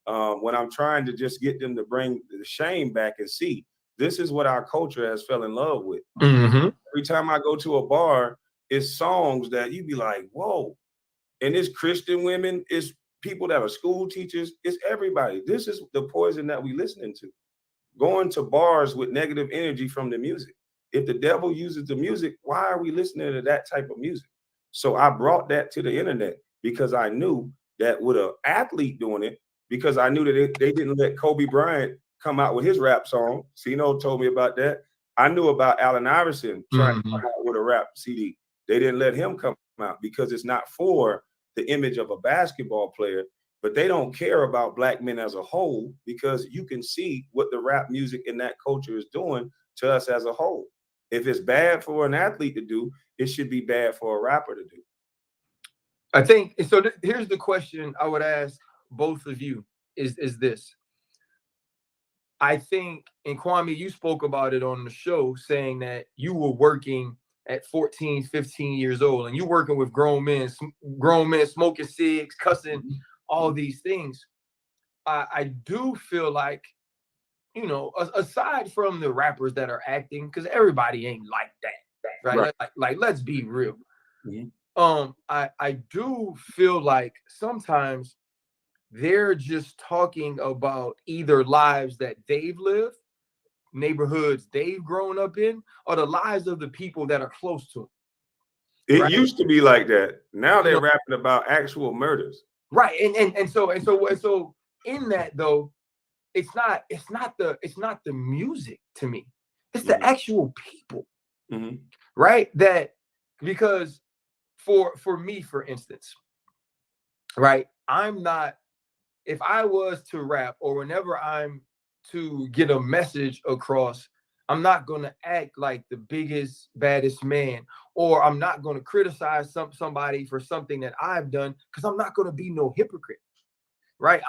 when I'm trying to just get them to bring the shame back and see, this is what our culture has fell in love with. Every time I go to a bar, it's songs that you be like, whoa. And it's Christian women, it's people that are school teachers, it's everybody. This is the poison that we listening to. Going to bars with negative energy from the music. If the devil uses the music, why are we listening to that type of music? So I brought that to the internet because I knew that with an athlete doing it, because I knew that they didn't let Kobe Bryant come out with his rap song. Cino told me about that. I knew about Allen Iverson trying to come out with a rap CD. They didn't let him come out because it's not for the image of a basketball player, but they don't care about black men as a whole, because you can see what the rap music in that culture is doing to us as a whole. If it's bad for an athlete to do, it should be bad for a rapper to do. I think so. Here's the question I would ask both of you is this. I think, and Kwame, you spoke about it on the show, saying that you were working at 14, 15 years old, and you working with grown men smoking cigs, cussing, all these things. I do feel like, you know, aside from the rappers that are acting, because everybody ain't like that, right? Like let's be real. I do feel like sometimes they're just talking about either lives that they've lived, neighborhoods they've grown up in, or the lives of the people that are close to them. It used to be like that. Now they're rapping about actual murders. Right. And so in that though, it's not the music to me. It's the actual people. Right? That, because for me, for instance, right, I'm not, if I was to rap, or whenever I'm to get a message across, I'm not going to act like the biggest, baddest man, or I'm not going to criticize somebody for something that I've done, because I'm not going to be no hypocrite, right?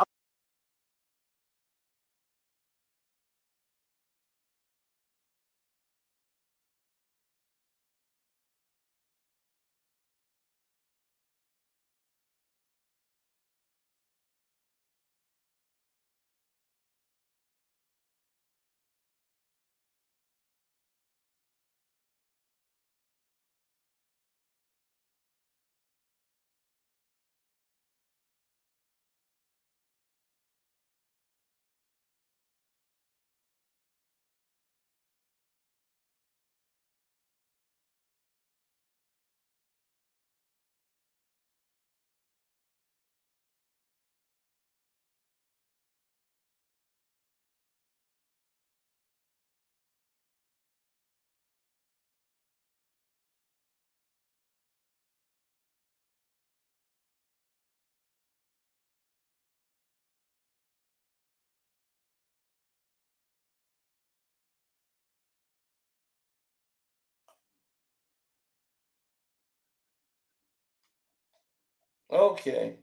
Okay.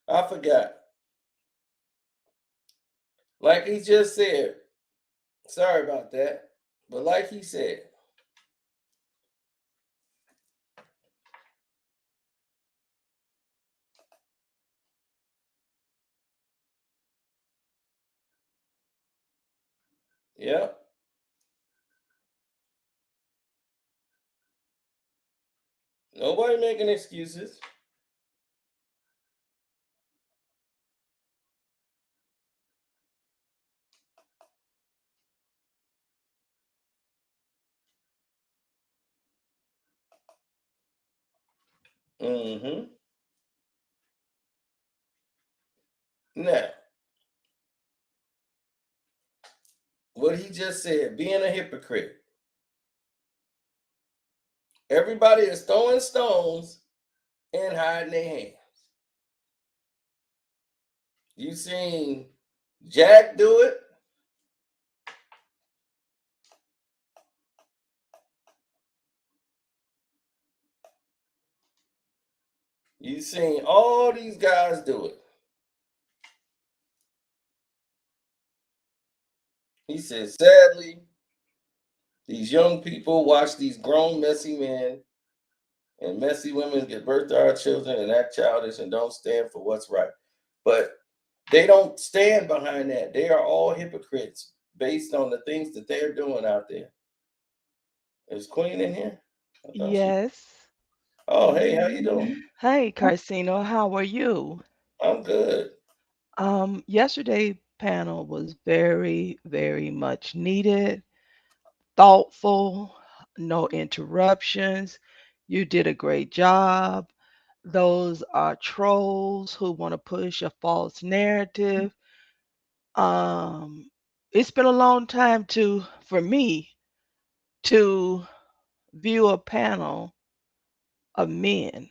I forgot. Like he just said, sorry about that, but like he said, yeah. Nobody making excuses. Mm-hmm. Now, what he just said, being a hypocrite. Everybody is throwing stones and hiding their hands. You seen Jack do it. You seen all these guys do it. He said, sadly, these young people watch these grown, messy men and messy women give birth to our children and act childish and don't stand for what's right. But they don't stand behind that. They are all hypocrites based on the things that they're doing out there. Is Queen in here? I thought she. Yes. Oh, hey, how you doing? Hey, Carcino, how are you? I'm good. Yesterday panel was very, very much needed, thoughtful, no interruptions. You did a great job. Those are trolls who want to push a false narrative. Um, it's been a long time for me to view a panel of men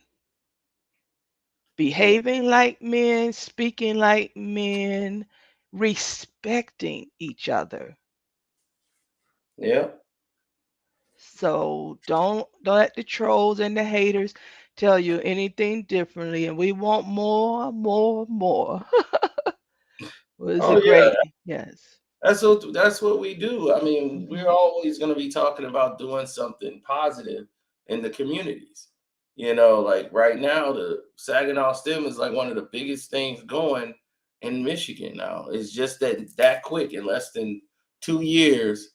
Mm, behaving like men, speaking like men, respecting each other. yeah. So don't let the trolls and the haters tell you anything differently. And we want more, more, more. Was a Oh yeah. great, yes. That's what we do. I mean, we're Mhm. always going to be talking about doing something positive in the communities. Like right now, the Saginaw STEM is like one of the biggest things going in Michigan now. It's just that quick in less than 2 years,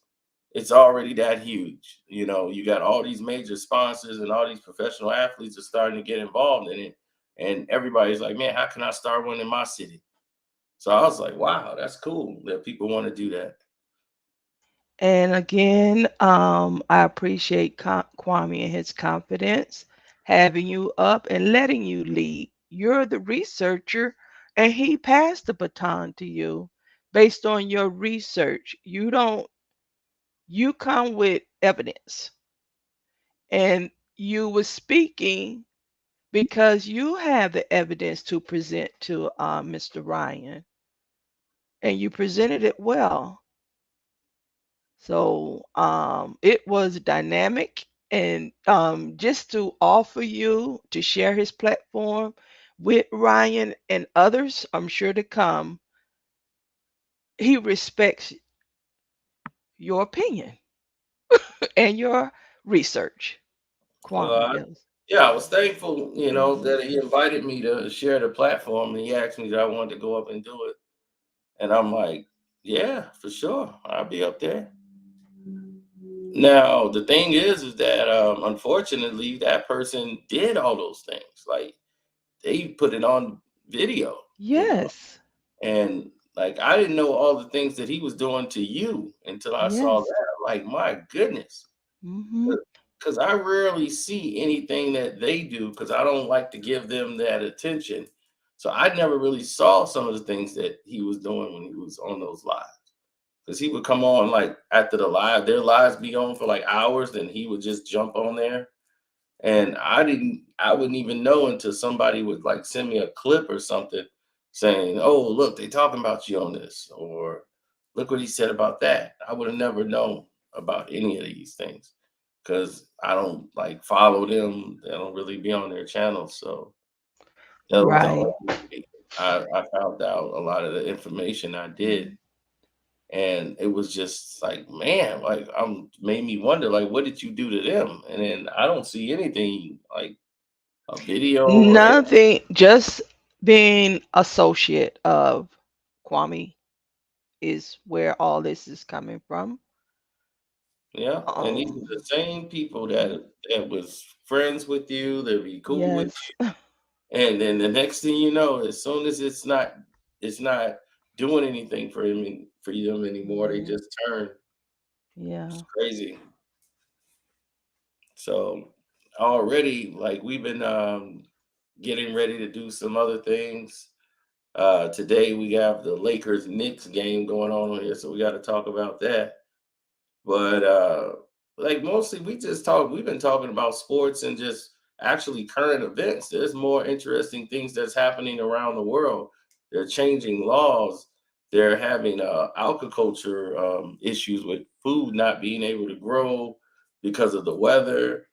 it's already that huge. You got all these major sponsors and all these professional athletes are starting to get involved in it, and everybody's like, man, how can I start one in my city? So I was like, wow, that's cool that people want to do that. And again, I appreciate Kwame and his confidence, having you up and letting you lead. You're the researcher, and he passed the baton to you based on your research. You come with evidence, and you were speaking because you have the evidence to present to Mr. Ryan, and you presented it well. So it was dynamic, and just to offer you to share his platform with Ryan and others, I'm sure to come, he respects your opinion and your research. Well, Kwame, yes. yeah, I was thankful, Mhm. that he invited me to share the platform, and he asked me that I wanted to go up and do it, and I'm like, yeah, for sure, I'll be up there. Now the thing is that unfortunately, that person did all those things. Like they put it on video, you know, Yes. and like I didn't know all the things that he was doing to you until I saw Yes. that. Like, my goodness. Hmm. Because I rarely see anything that they do because I don't like to give them that attention. So I never really saw some of the things that he was doing when he was on those lives. Because he would come on like after their lives be on for like hours, then he would just jump on there. And I wouldn't even know until somebody would like send me a clip or something saying, oh, look, they talking about you on this, or look what he said about that. I would have never known about any of these things because I don't like follow them. They don't really be on their channel. So that was the Right. only way I found out a lot of the information I did. And it was just like, man, like made me wonder, like, what did you do to them? And then I don't see anything like a video or Nothing, just being associate of Kwame is where all this is coming from. yeah. And these are Um, the same people that was friends with you, they'll be cool with Yes. you, and then the next thing you know, as soon as it's not doing anything for for them anymore, they Mhm. just turn. It's Yeah. crazy. So already, like we've been getting ready to do some other things. Today we have the Lakers Knicks game going on here, so we got to talk about that. But like mostly we've been talking about sports and just actually current events. There's more interesting things that's happening around the world. They're changing laws. They're having agriculture issues with food not being able to grow because of the weather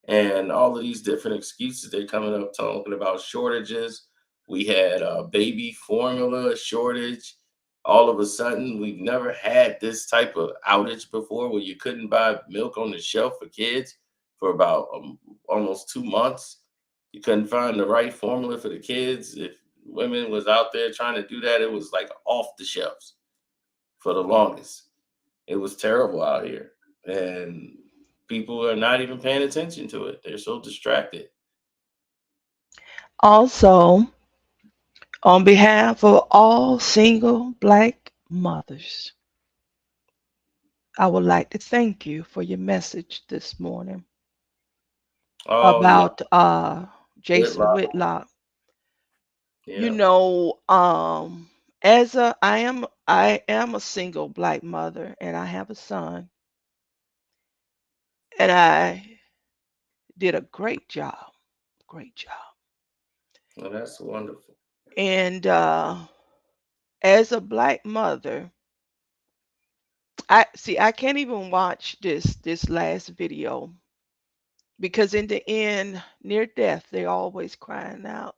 and all of these different excuses. They're coming up talking about shortages. We had a baby formula shortage. All of a sudden, we've never had this type of outage before where you couldn't buy milk on the shelf for kids for about almost 2 months. You couldn't find the right formula for the kids. If women was out there trying to do that, it was like off the shelves for the longest. It was terrible out here, and people are not even paying attention to it. They're so distracted. Also, on behalf of all single Black mothers, I would like to thank you for your message this morning Oh yeah, about Jason Whitlock. Whitlock. You Yeah, know, as I am a single Black mother and I have a son, and I did a great job, great job. well, that's wonderful. And as a Black mother, I can't even watch this last video because in the end, near death, they're always crying out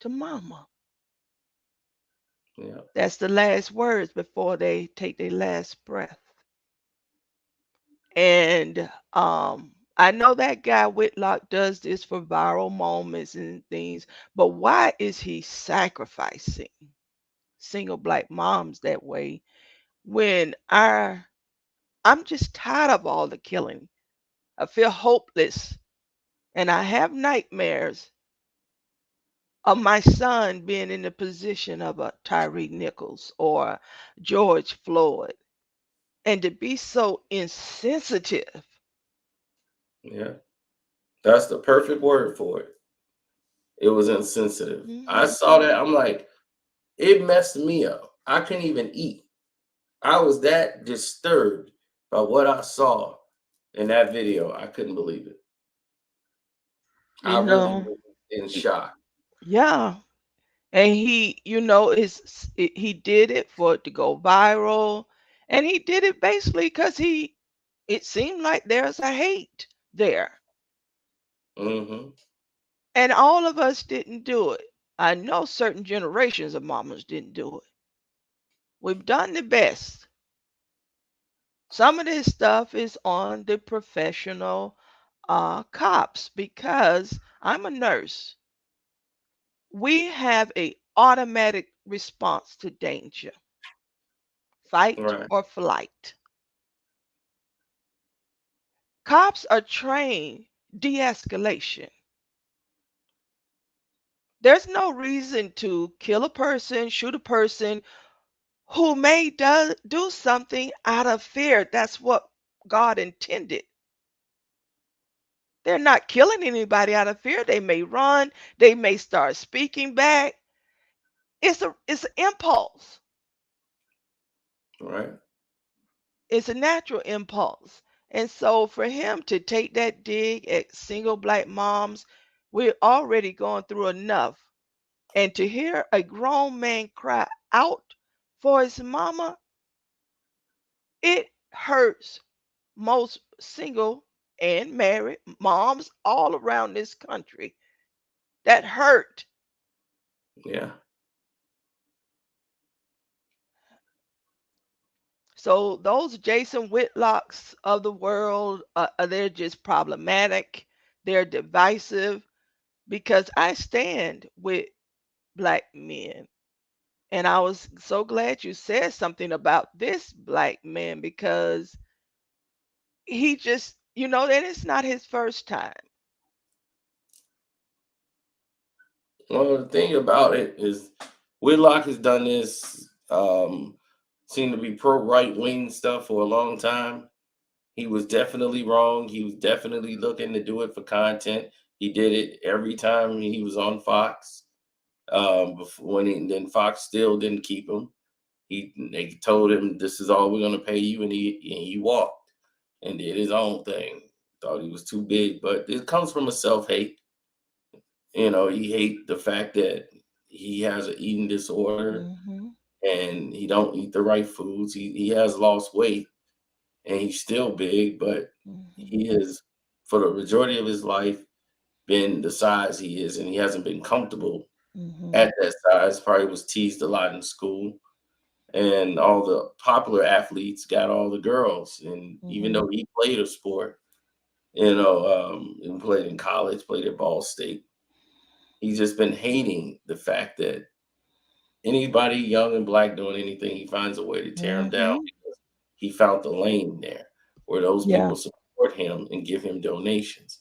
to mama. Yeah, That's the last words before they take their last breath. And I know that guy Whitlock does this for viral moments and things, but why is he sacrificing single Black moms that way when I'm just tired of all the killing. I feel hopeless and I have nightmares of my son being in the position of a Tyree Nichols or George Floyd, and to be so insensitive. yeah. That's the perfect word for it. It was insensitive. I Hmm. saw that. I'm like, it messed me up. I couldn't even eat. I was that disturbed by what I saw in that video. I couldn't believe it. I You really know, was in y- shock. yeah. And he did it for it to go viral, and he did it basically because it seemed like there's a hate there, Hmm. and all of us didn't do it. I know certain generations of mamas didn't do it. We've done the best. Some of this stuff is on the professional cops because I'm a nurse. We have a automatic response to danger, fight Right. or flight. Cops are trained de-escalation. There's no reason to kill a person, shoot a person who may do something out of fear. That's what God intended. They're not killing anybody out of fear. They may run, they may start speaking back. It's an impulse. Right. It's a natural impulse. And so for him to take that dig at single Black moms, we're already going through enough. And to hear a grown man cry out for his mama, it hurts most single and married moms all around this country. That hurt. Yeah. So those Jason Whitlocks of the world, they're just problematic. They're divisive because I stand with Black men. And I was so glad you said something about this Black man because he just, and it's not his first time. Well, the thing about it is, Whitlock has done this, seemed to be pro right wing stuff for a long time. He was definitely wrong. He was definitely looking to do it for content. He did it every time he was on Fox. Before when then Fox still didn't keep him. They told him this is all we're gonna pay you, and he walked and did his own thing. Thought he was too big, but it comes from a self hate. He hate the fact that he has an eating disorder Mm-hmm. and he don't eat the right foods. He has lost weight and he's still big, but Mm-hmm. he is for the majority of his life been the size he is, and he hasn't been comfortable Mm-hmm. at that size. Probably was teased a lot in school, and all the popular athletes got all the girls. And even Mm-hmm. though he played a sport, he played in college, played at Ball State. He's just been hating the fact that anybody young and black doing anything, he finds a way to tear him down Mm-hmm. because he found the lane there where those Yeah. people support him and give him donations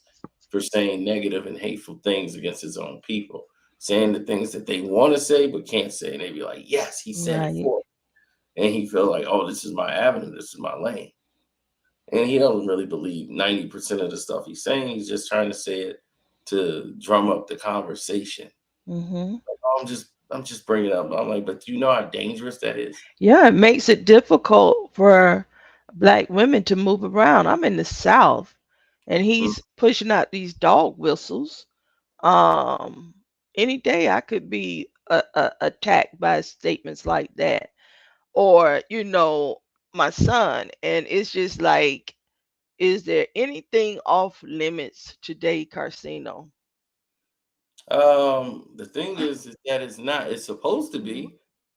for saying negative and hateful things against his own people, saying the things that they want to say but can't say. And they be like, yes, he said it Right. for me. And he felt like, oh, this is my avenue, this is my lane. And he doesn't really believe 90% of the stuff he's saying. He's just trying to say it to drum up the conversation. Mm-hmm. Like, oh, I'm just bringing it up. I'm like, but do you know how dangerous that is? Yeah, it makes it difficult for black women to move around. I'm in the South, and Mm. he's pushing out these dog whistles. Um, any day I could be attacked by statements like that, or my son, and it's just like, is there anything off limits today, Carcino? The thing is that it's not. It's supposed to Hmm. be.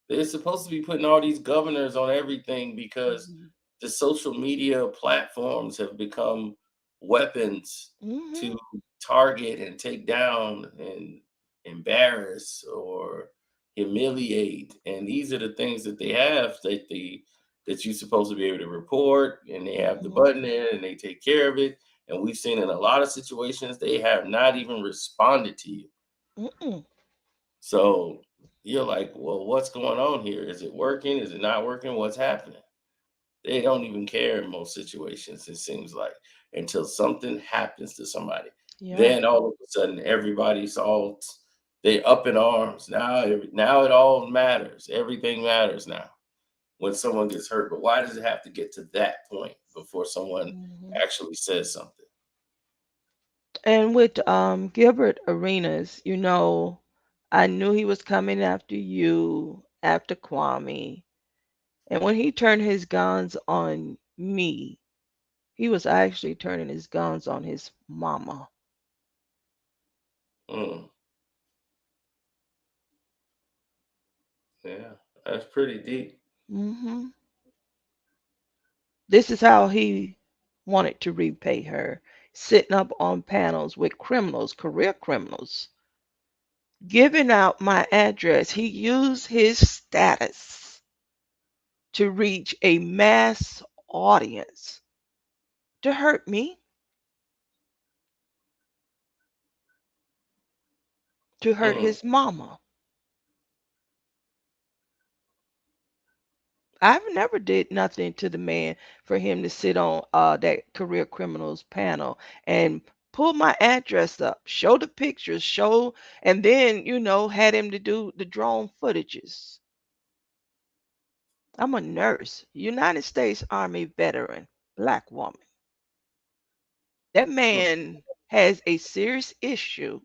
They're supposed to be putting all these governors on everything because Hmm. the social media platforms have become weapons Hmm. to target and take down and embarrass or humiliate. And these are the things that they have that you're supposed to be able to report, and they have the Hmm. button in and they take care of it. And we've seen in a lot of situations they have not even responded to you. Mm-mm. So you're like, well, what's going on here? Is it working? Is it not working? What's happening? They don't even care in most situations, it seems like, until something happens to somebody. Yeah. Then all of a sudden, everybody's all they up in arms. Now it all matters. Everything matters now when someone gets hurt. But why does it have to get to that point before someone Hmm. actually says something? And with Gilbert Arenas, I knew he was coming after you, after Kwame. And when he turned his guns on me, he was actually turning his guns on his mama. Mm, yeah, that's pretty deep. Hmm. This is how he wanted to repay her, sitting up on panels with criminals, career criminals, giving out my address. He used his status to reach a mass audience to hurt me, to hurt Mm, his mama. I've never did nothing to the man for him to sit on that career criminals panel and pull my address up, show the pictures, show, and then had him to do the drone footages. I'm a nurse, United States Army veteran, black woman. That mm, man has a serious issue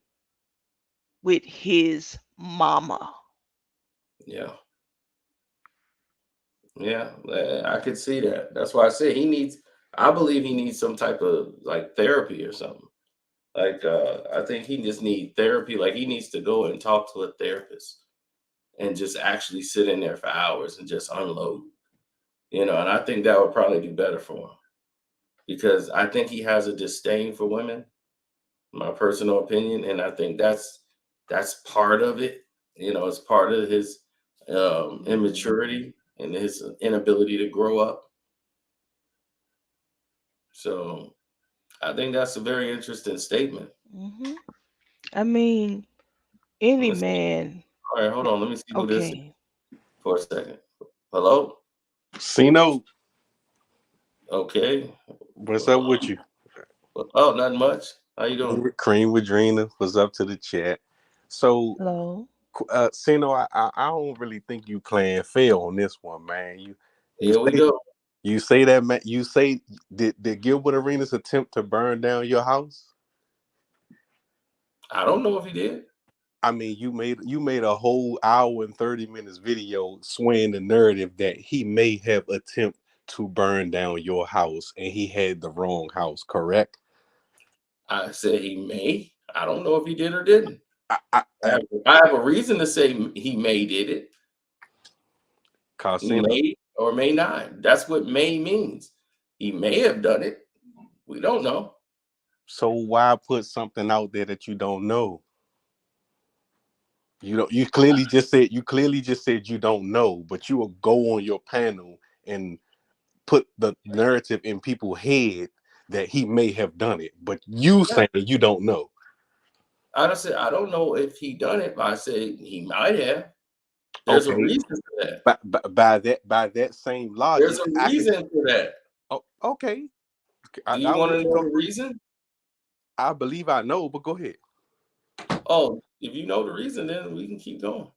with his mama. yeah. Yeah, I could see that. That's why I said he needs. I believe he needs some type of like therapy or something. Like I think he just needs therapy. Like he needs to go and talk to a therapist and just actually sit in there for hours and just unload. And I think that would probably do better for him because I think he has a disdain for women. My personal opinion, and I think that's part of it. It's part of his Hmm. immaturity and his inability to grow up. So I think that's a very interesting statement. Hmm. I mean, Any Let's see. man. All right, hold on. Let me see who this is Okay. for a second. Hello? Sino, Okay. what's up with you? Oh, not much. How you doing? Cream with Drina was up to the chat. So, Hello. Sino, I don't really think you playing fair on this one, man. Here we go. You say that, man. You say did Gilbert Arenas attempt to burn down your house? I don't know if he did. I mean, you made a whole hour and 30 minutes video swaying the narrative that he may have attempted to burn down your house and he had the wrong house, correct? I said he may. I don't know if he did or didn't. I I have a reason to say he may did it. He Sino, may or may not. That's what may means. He may have done it. We don't know. so why put something out there that you don't know? You clearly just said you don't know, but you will go on your panel and put the narrative in people's head that he may have done it, but you saying you don't know. Honestly, I don't know if he done it, but I say he might have. There's a reason for that. By that same logic, There's a reason for that. Oh, okay. Do you want to know the reason? I believe I know, but go ahead. Oh, if you know the reason, then we can keep going.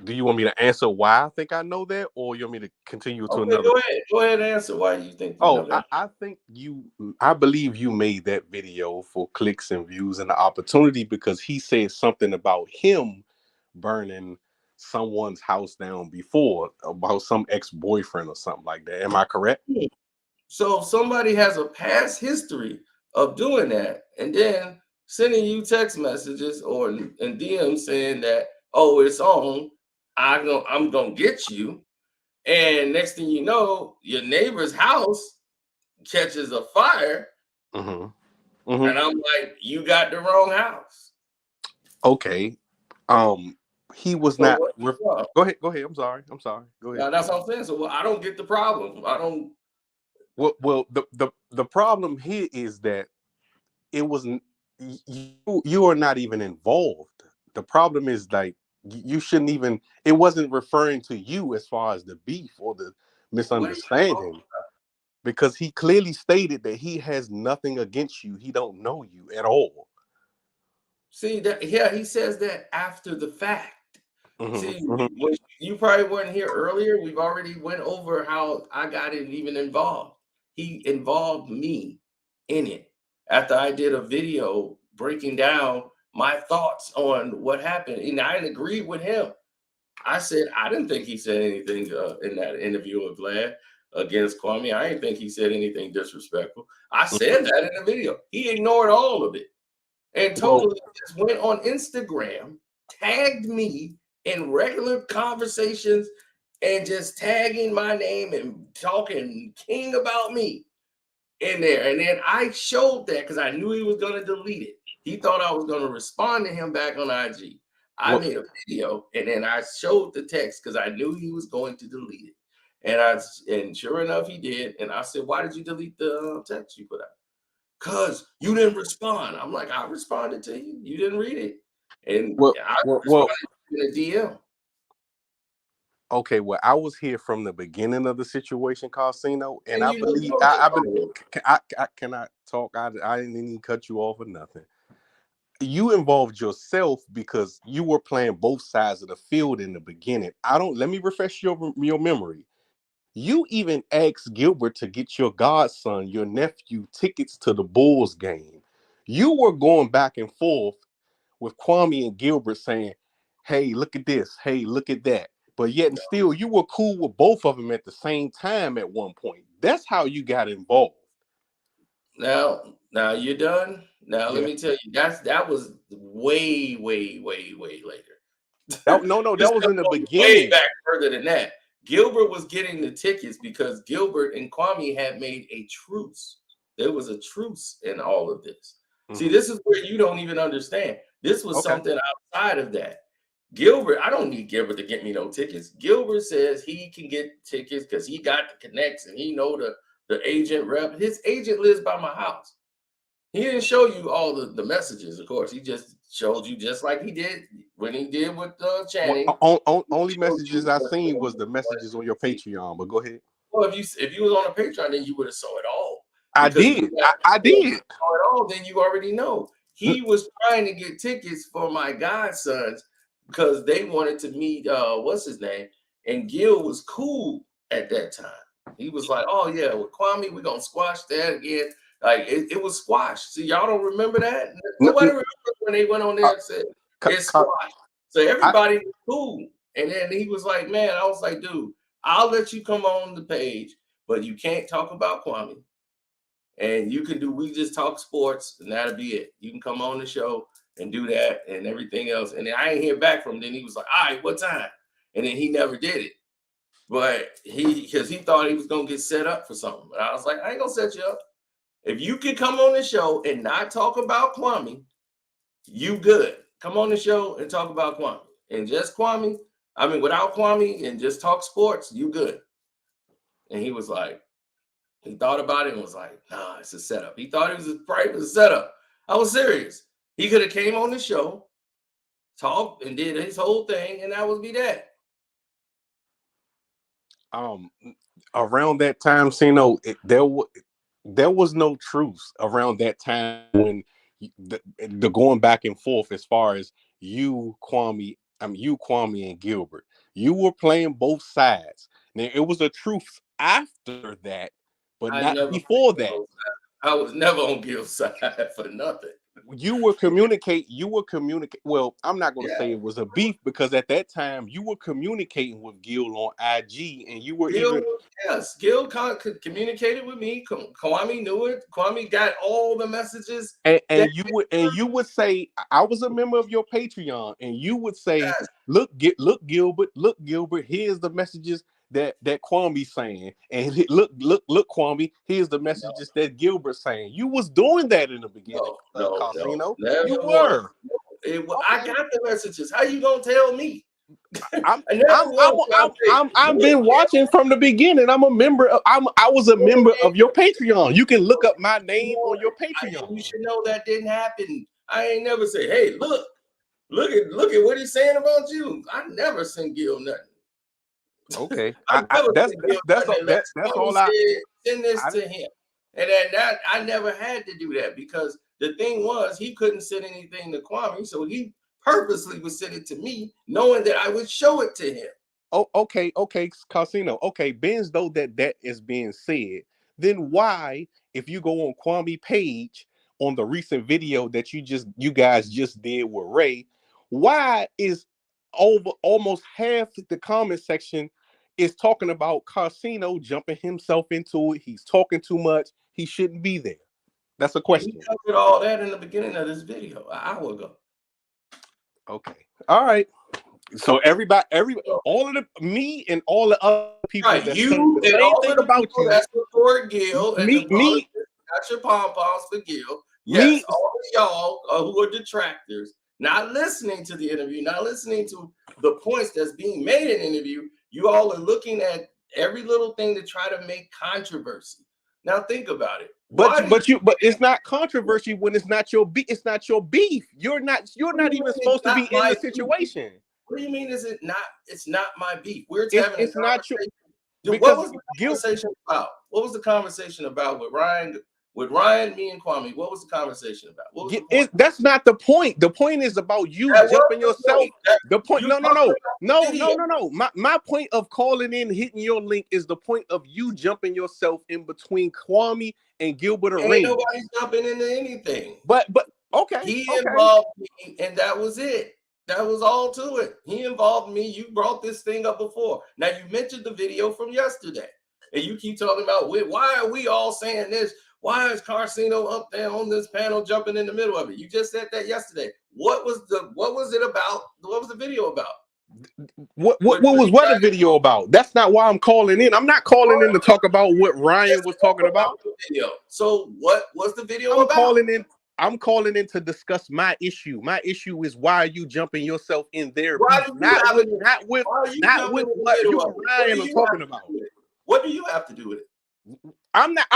Do you want me to answer why I think I know that, or you want me to continue to Okay, another? go ahead and answer why you think you know that. I believe you made that video for clicks and views and the opportunity because he said something about him burning someone's house down before, about some ex-boyfriend or something like that. Am I correct? So if somebody has a past history of doing that and then sending you text messages or in DMs saying that, oh, it's on, I'm gonna get you. And next thing you know, your neighbor's house catches a fire. Mm-hmm. And I'm like, you got the wrong house. Okay. He was So not. Go ahead. I'm sorry. Go ahead. Now, that's what I'm saying. So I don't get the problem. I don't. Well, the problem here is that it wasn't you are not even involved. The problem is like you shouldn't even. It wasn't referring to you as far as the beef or the misunderstanding, because he clearly stated that he has nothing against you. He don't know you at all. See that? Yeah, he says that after the fact. Mm-hmm. See, Mm-hmm. when you probably weren't here earlier. We've already went over how I got even involved. He involved me in it after I did a video breaking down my thoughts on what happened, and I didn't agree with him. I said I didn't think he said anything in that interview with Vlad against Kwame. I didn't think he said anything disrespectful. I said that in the video. He ignored all of it and totally just went on Instagram, tagged me in regular conversations and just tagging my name and talking king about me in there. And then I showed that because I knew he was going to delete it. He thought I was going to respond to him back on IG. I made a video and then I showed the text because I knew he was going to delete it. And sure enough, he did. And I said, why did you delete the text you put out? Because you didn't respond. I'm like, I responded to you. You didn't read it. And I responded in a DM. Okay, well, I was here from the beginning of the situation, Carsino, and I believe can I talk? I didn't even cut you off or nothing. You involved yourself because you were playing both sides of the field in the beginning. Let me refresh your memory. You even asked Gilbert to get your godson, your nephew, tickets to the Bulls game. You were going back and forth with Kwame and Gilbert saying, hey, look at this. Hey, look at that. But yet and still, you were cool with both of them at the same time at one point. That's how you got involved. Now you're done. Now let me tell you, that was way later. No, that was in the beginning. Way back further than that. Gilbert was getting the tickets because Gilbert and Kwame had made a truce. There was a truce in all of this. Mm-hmm. See, this is where you don't even understand. This was something outside of that. Gilbert, I don't need Gilbert to get me no tickets. Gilbert says he can get tickets because he got the connects and he know the agent rep. His agent lives by my house. He didn't show you all the messages, of course. He just showed you just like he did when he did with Channing. Only messages I seen was the messages on your Patreon. But go ahead. Well, if you was on a Patreon, then you would have saw it all. I did. I did. Saw it all, then you already know. He was trying to get tickets for my godsons because they wanted to meet what's his name, and Gil was cool at that time. He was like, "Oh yeah, with Kwame, we're gonna squash that again." Like it was squashed. So y'all don't remember that? Nobody remembers when they went on there and said it's squashed. So everybody was cool. And then he was like, "Man," I was like, "Dude, I'll let you come on the page, but you can't talk about Kwame. And you can do, we just talk sports, and that'll be it. You can come on the show and do that and everything else." And then I ain't hear back from him. Then he was like, "All right, what time?" And then he never did it. But because he thought he was gonna get set up for something. But I was like, I ain't gonna set you up. If you can come on the show and not talk about Kwame, you good. Come on the show and talk about Kwame. And just Kwame, I mean, without Kwame and just talk sports, you good. And he was like, he thought about it and was like, "Nah, it's a setup." He thought it was a setup. I was serious. He could have came on the show, talked, and did his whole thing, and that would be that. Around that time, there was no truce around that time when the going back and forth as far as you, Kwame, and Gilbert. You were playing both sides. Now it was a truce after that, but not before that. I was never on Gil's side for nothing. You were communicate. Well, I'm not going to say it was a beef because at that time you were communicating with Gil on IG, and you were Gil communicated with me. Kwame knew it. Kwame got all the messages. And you would say, I was a member of your Patreon, and you would say, yes, look Gilbert, here's the messages that Kwame's saying, and look Kwame, here's the messages that Gilbert's saying. You was doing that in the beginning. No, you were. I got the messages. How you gonna tell me? I've been watching from the beginning. I was a member of your Patreon. You can look up my name on your Patreon. You should know that didn't happen. I ain't never say, "Hey, look at what he's saying about you." I never sent Gil nothing. Okay, that's all I send this to him, and that I never had to do that because the thing was he couldn't send anything to Kwame, so he purposely would send it to me, knowing that I would show it to him. Oh, okay, Casino. Okay, Benz, though that is being said, then why, if you go on Kwame page on the recent video that you guys just did with Ray, why is over almost half the comment section is talking about Casino jumping himself into it? He's talking too much. He shouldn't be there. That's a question. We covered all that in the beginning of this video an hour ago. Okay. All right. So everybody, all of me and all the other people right, that you say the same thing about you. That's support Gil and me got your pom-poms for Gil. Yes, all of y'all who are detractors, not listening to the interview, not listening to the points that's being made in the interview. You all are looking at every little thing to try to make controversy. Now think about it. But it's not controversy when it's not your beef. It's not your beef. You're not even supposed to be in the situation. What do you mean? Is it not? It's not my beef. We're having it's not your. What was the conversation about? What was the conversation about with Ryan? With Ryan, me, and Kwame, what was the conversation about? What was the point? That's not the point. The point is about you jumping yourself. The point, no. My point of calling in, hitting your link is the point of you jumping yourself in between Kwame and Gilbert Arenas. Ain't nobody jumping into anything. But okay. He involved me, and that was it. That was all to it. He involved me. You brought this thing up before. Now you mentioned the video from yesterday, and you keep talking about why are we all saying this? Why is Carcino up there on this panel jumping in the middle of it? You just said that yesterday. What was it about? What was the video about? What was the video about? That's not why I'm calling in. I'm not calling in to talk about what Ryan was talking about. So what was the video about? I'm calling in to discuss my issue. My issue is why are you jumping yourself in there? Not with what you and Ryan are talking about. What do you have to do with it? I'm not.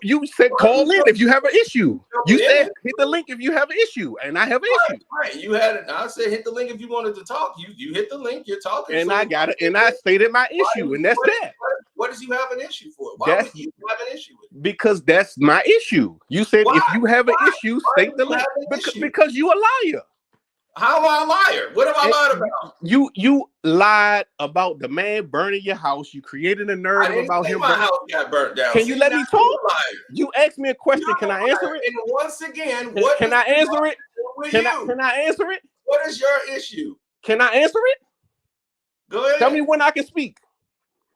You said call in if you have an issue. You said hit the link if you have an issue, and I have an issue. Right. You had it. I said hit the link if you wanted to talk. You hit the link. You're talking. And I got it. And I stated my issue, and that's that. What does you have an issue for? Why would you have an issue with it? Because that's my issue. You said if you have an issue, state the link. Because you a liar. How am I a liar? What have I lied about? You lied about the man burning your house. You created a narrative about him. My house got burnt down. Can you let me talk? You asked me a question. Can I answer it? And once again, can I answer it? Can I answer it? What is your issue? Can I answer it? Go ahead. Tell me when I can speak.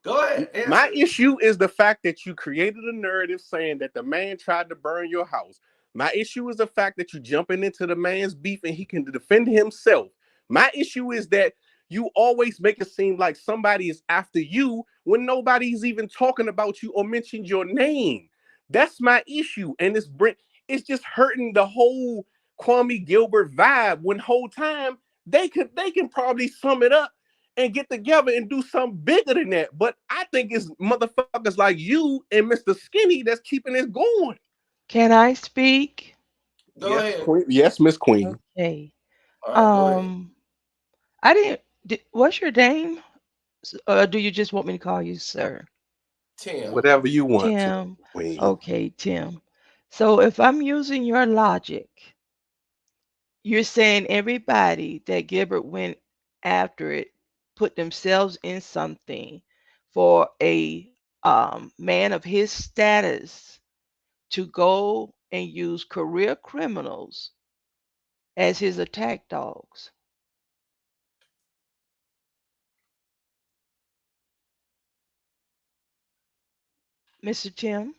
Go ahead. Answer. My issue is the fact that you created a narrative saying that the man tried to burn your house. My issue is the fact that you're jumping into the man's beef and he can defend himself. My issue is that you always make it seem like somebody is after you when nobody's even talking about you or mentioned your name. That's my issue. And it's just hurting the whole Kwame Gilbert vibe when whole time they can probably sum it up and get together and do something bigger than that. But I think it's motherfuckers like you and Mr. Skinny that's keeping this going. Can I speak? Go ahead. Queen. Yes, Miss Queen. Okay. Right, I didn't. What's your name? Do you just want me to call you sir? Tim. Whatever you want. Tim. Queen. Okay, Tim. So if I'm using your logic, you're saying everybody that Gilbert went after it put themselves in something for a man of his status to go and use career criminals as his attack dogs. Mr. Tim?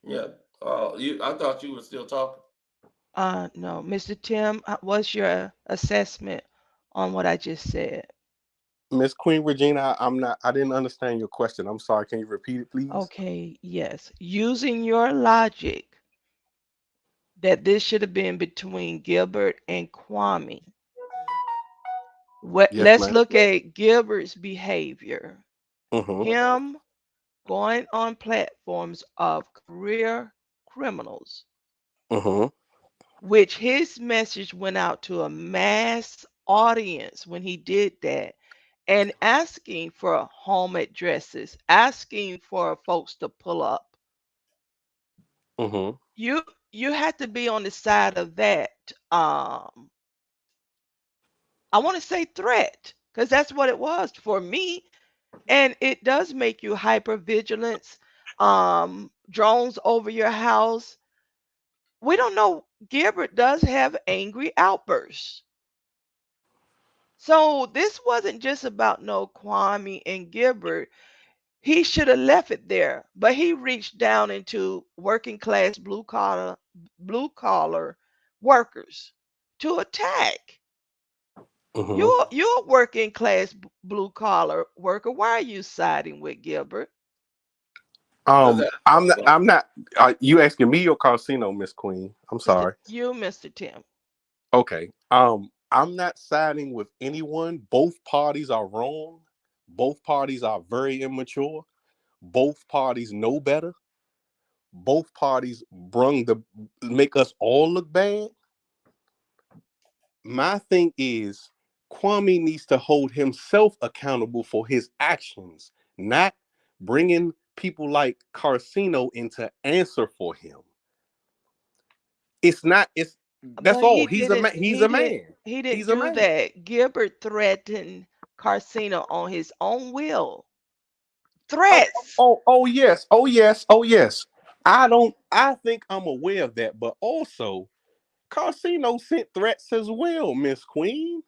Yeah. I thought you were still talking. No. Mr. Tim, what's your assessment on what I just said? Miss Queen Regina, I didn't understand your question. I'm sorry. Can you repeat it, please? Okay, yes. Using your logic that this should have been between Gilbert and Kwame. Let's look at Gilbert's behavior. Him going on platforms of career criminals, which his message went out to a mass audience when he did that, and asking for home addresses, asking for folks to pull up. You had to be on the side of that. I want to say threat, because that's what it was for me. And it does make you hyper vigilance. Drones over your house. We don't know. Gilbert does have angry outbursts. So this wasn't just about no Kwame and Gilbert. He should have left it there, but he reached down into working class blue collar workers to attack. You're a working class blue collar worker. Why are you siding with Gilbert? I'm not. You asking me or Carsino, Miss Queen? I'm sorry. You, Mr. Tim. Okay. I'm not siding with anyone. Both parties are wrong. Both parties are very immature. Both parties know better. Both parties make us all look bad. My thing is, Kwame needs to hold himself accountable for his actions, not bringing people like Carsino into answer for him. That's all. He's a man. He didn't do that. Gilbert threatened Carsino on his own will. Threats. Oh yes. I think I'm aware of that, but also Carsino sent threats as well, Miss Queen.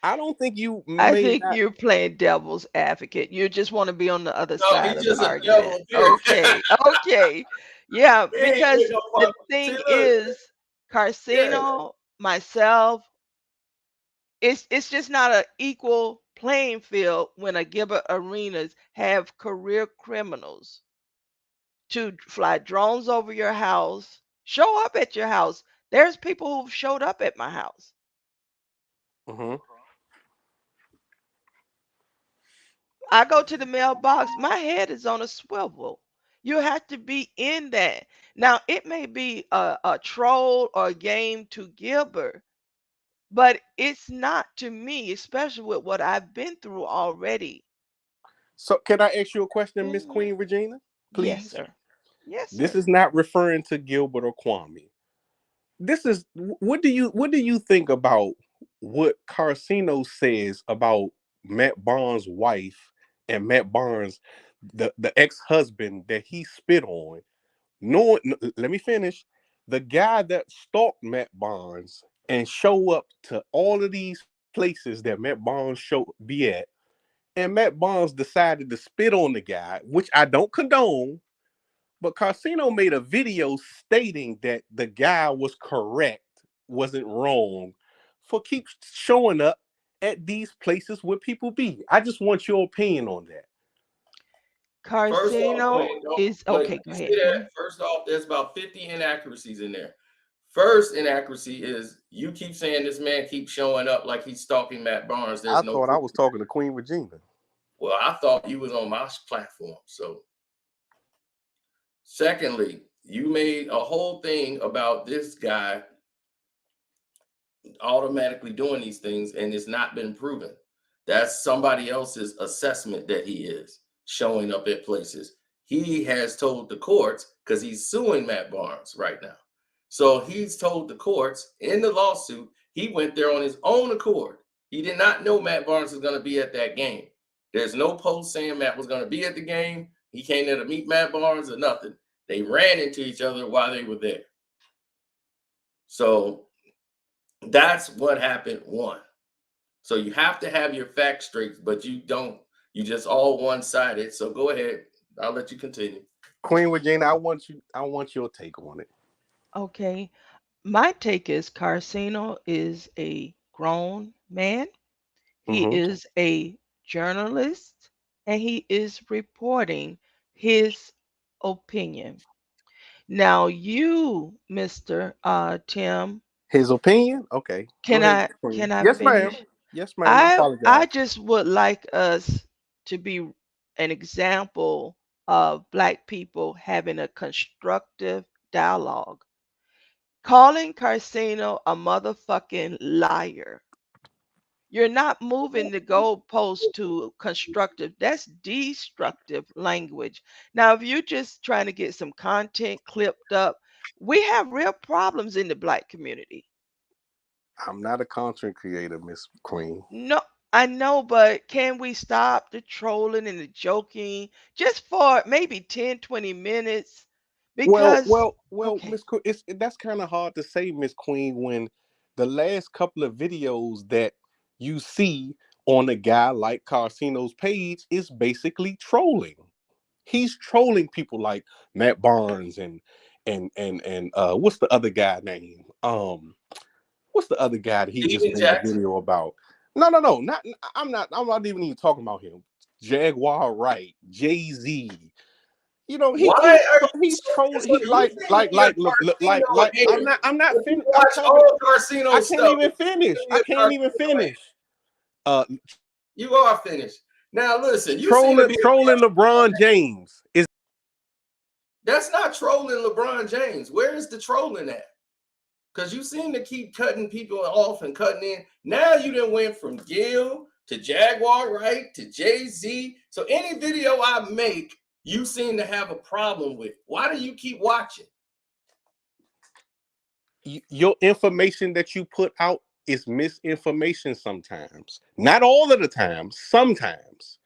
I don't think you. I think you're playing devil's advocate. You just want to be on the other side of the argument. Okay. Yeah, because the thing is, Carsino, myself, it's just not an equal playing field when a Gilbert Arenas have career criminals to fly drones over your house, show up at your house. There's people who've showed up at my house. I go to the mailbox, my head is on a swivel. You have to be in that. Now, it may be a troll or a game to Gilbert, but it's not to me, especially with what I've been through already. So can I ask you a question, Miss Mhm. Queen Regina? Yes, Please. sir. Yes, This sir. is not referring to Gilbert or Kwame. This is what do you think about what Carcino says about Matt Barnes' wife and Matt Barnes, the ex-husband that he spit on? Let me finish. The guy that stalked Matt Barnes and show up to all of these places that Matt Barnes show be at, and Matt Barnes decided to spit on the guy, which I don't condone. But Carcino made a video stating that the guy was correct, wasn't wrong, for keep showing up at these places where people be. I just want your opinion on that. First off, Carcino is but okay. Go you ahead. see that? First off, there's about 50 inaccuracies in there. First inaccuracy is you keep saying this man keeps showing up like he's stalking Matt Barnes. I There's no thought I proof. was talking to Queen Regina. Well, I thought you was on my platform. So, secondly, you made a whole thing about this guy automatically doing these things, and it's not been proven. That's somebody else's assessment that he is showing up at places. He has told the courts because he's suing Matt Barnes right now. So he's told the courts in the lawsuit he went there on his own accord. He did not know Matt Barnes was going to be at that game. There's no post saying Matt was going to be at the game. He came there to meet Matt Barnes or nothing. They ran into each other while they were there. So that's what happened. One. So you have to have your facts straight, but you don't. You just all one-sided. So go ahead. I'll let you continue. Queen Regina, I want your take on it. Okay. My take is Carcino is a grown man. He Mm-hmm. is a journalist and he is reporting his opinion. Now, you, Mr. Tim, His opinion? Okay. Go can ahead, I Queen. can I Yes, ma'am. finish? Yes, ma'am. I I apologize. just would like us to be an example of Black people having a constructive dialogue. Calling Carcino a motherfucking liar. You're not moving the goalpost to constructive. That's destructive language. Now, if you're just trying to get some content clipped up, we have real problems in the Black community. I'm not a content creator, Miss Queen. No, I know, but can we stop the trolling and the joking just for maybe 10, 20 minutes? Because, okay, Miss Queen, that's kind of hard to say, Miss Queen, when the last couple of videos that you see on a guy like Carcino's page is basically trolling. He's trolling people like Matt Barnes and what's the other guy name? What's the other guy that he just Steven made a Jackson. video about? No, not. I'm not even talking about him. Jaguar Wright, Jay-Z. You know, Why are you he's trolling. so He you think you're Carcino like hater? I'm not If you finished. I'm watch talking. all I Carcino can't stuff, even finish. you're a Carcino hater. Uh, You are finished. Now listen, you seem to be trolling LeBron James is. that's not trolling LeBron James. Where is the trolling at? Because you seem to keep cutting people off and cutting in. Now you done went from Gil to Jaguar Wright to Jay-Z. So any video I make, you seem to have a problem with. Why do you keep watching? Your information that you put out is misinformation sometimes. Not all of the time, sometimes.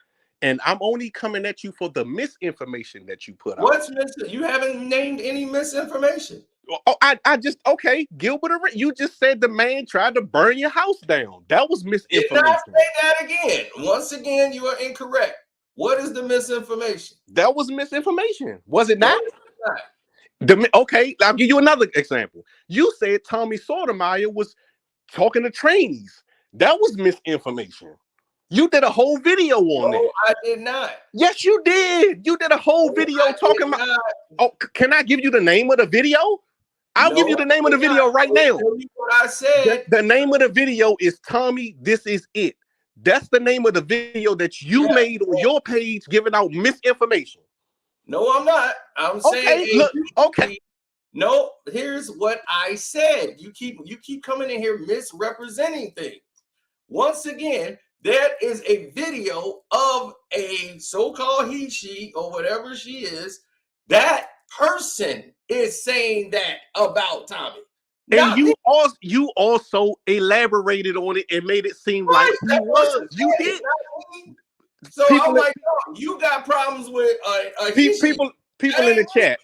And I'm only coming at you for the misinformation that you put out. What's missing? You haven't named any misinformation. Oh, I just okay, Gilbert. You just said the man tried to burn your house down. That was misinformation. Did not say that again. Once again, you are incorrect. What is the misinformation? That was misinformation. Was it No, not? it's not. Okay, I'll give you another example. You said Tommy Sotomayor was talking to trainees. That was misinformation. You did a whole video on that. No, I did not. Yes, you did. You did a whole video talking about. Oh, can I give you the name of the video? I'll give you the name of the video right now. What I said. The name of the video is Tommy, This Is It. That's the name of the video that you made on your page giving out misinformation. No, I'm not. I'm saying Okay, look, okay. No, here's what I said. You keep coming in here misrepresenting things. Once again, there is a video of a so-called he, she, or whatever she is. That person is saying that about Tommy. And you also elaborated on it and made it seem like he was. You did. So I'm like, oh, you got problems with people in the chat.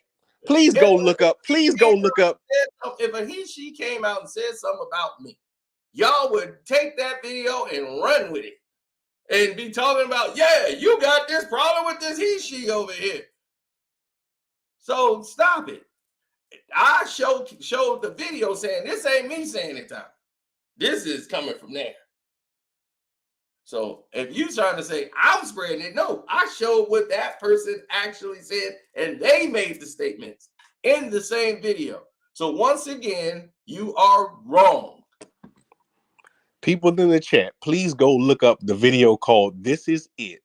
Please go look up. Please go look up. If a he, she came out and said something about me, y'all would take that video and run with it and be talking about, yeah, you got this problem with this he, she over here. So stop it. I showed the video saying this ain't me saying it, Tom. This is coming from there. So if you trying to say I'm spreading it, no, I showed what that person actually said, and they made the statements in the same video. So once again, you are wrong. People in the chat, please go look up the video called "This Is It"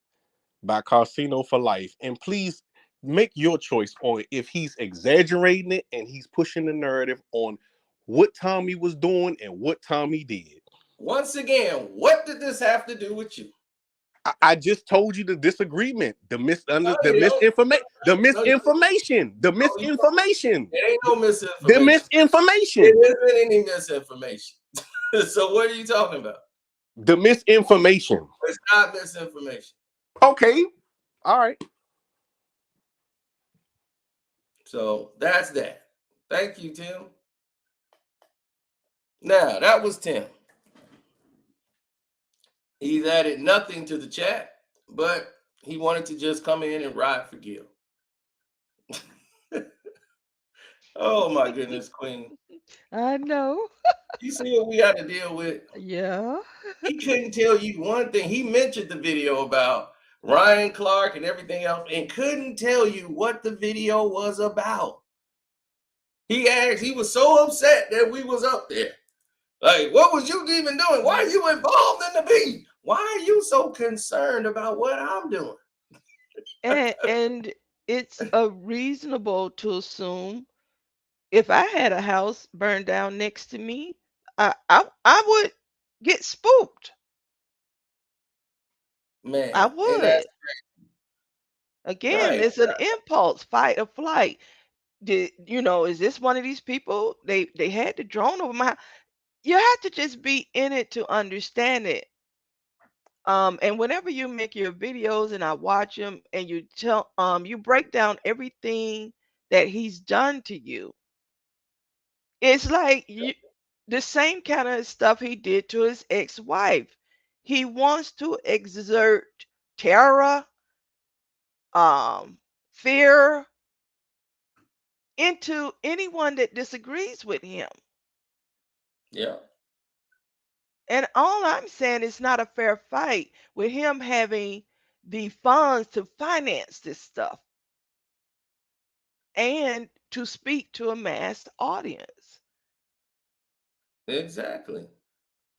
by Casino for Life, and please make your choice on if he's exaggerating it and he's pushing the narrative on what Tommy was doing and what Tommy did. Once again, what did this have to do with you? I just told you the disagreement, the misinformation. It ain't no misinformation. The misinformation. It isn't any misinformation. So what are you talking about? The misinformation. It's not misinformation. Okay. All right. So that's that. Thank you, Tim. Now, that was Tim. He's added nothing to the chat, but he wanted to just come in and ride for Gil. Oh, my goodness, Queen. I know. You see what we had to deal with? Yeah. He couldn't tell you one thing. He mentioned the video about Ryan Clark and everything else and couldn't tell you what the video was about. He was so upset that we was up there. Like, what was you even doing? Why are you involved in the beef? Why are you so concerned about what I'm doing? And it's reasonable to assume if I had a house burned down next to me, I would get spooked. Man, I and would. Again, right. it's an impulse, fight or flight. Is this one of these people? They had the drone over my house. You have to just be in it to understand it. And whenever you make your videos and I watch them and you break down everything that he's done to you, it's like the same kind of stuff he did to his ex-wife. He wants to exert terror, fear into anyone that disagrees with him. Yeah. And all I'm saying is not a fair fight with him having the funds to finance this stuff and to speak to a mass audience. Exactly.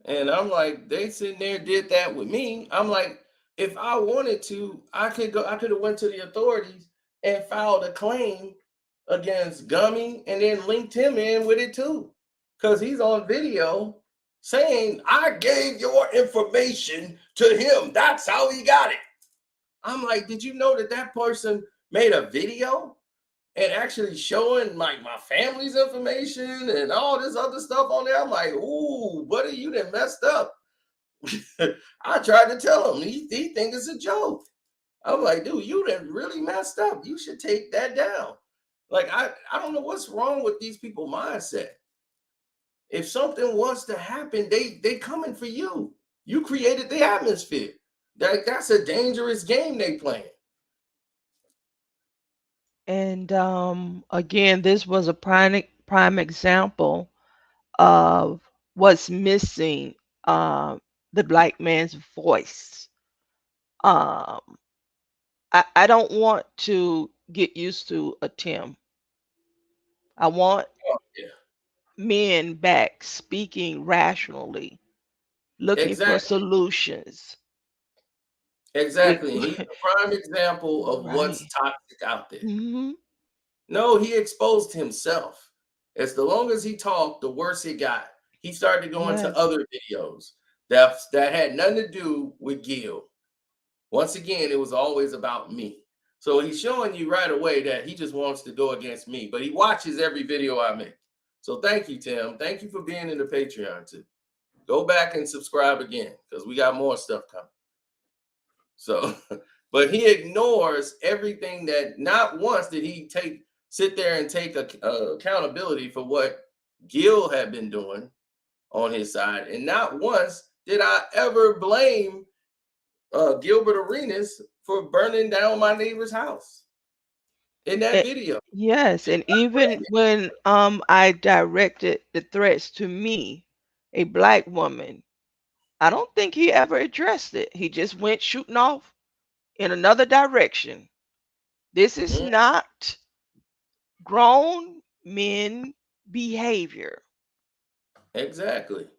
And I'm like, they sitting there did that with me. I'm like, if I wanted to, I could have went to the authorities and filed a claim against Gummy and then linked him in with it too. Because he's on video saying, I gave your information to him. That's how he got it. I'm like, did you know that person made a video and actually showing my family's information and all this other stuff on there? I'm like, ooh, buddy, you done messed up. I tried to tell him. He think it's a joke. I'm like, dude, you done really messed up. You should take that down. Like, I don't know what's wrong with these people mindset. If something wants to happen, they coming for you. You created the atmosphere. That's a dangerous game they playing. And again, this was a prime example of what's missing the black man's voice. I don't want to get used to a Tim. I want men back speaking rationally looking for Exactly. solutions. Exactly. And he's a prime example of what's Right. toxic out there. Hmm. No, he exposed himself. As the longer as he talked, the worse it got. He started to go into Yes. other videos that had nothing to do with Gil. Once again, it was always about me. So he's showing you right away that he just wants to go against me, but he watches every video I make. So thank you, Tim. Thank you for being in the Patreon too. Go back and subscribe again because we got more stuff coming. So, but he ignores everything that not once did he sit there and take accountability for what Gil had been doing on his side, and not once did I ever blame Gilbert Arenas for burning down my neighbor's house in that video. Yes, and even when I directed the threats to me, a black woman, I don't think he ever addressed it. He just went shooting off in another direction. This is Mhm. not grown men behavior. Exactly.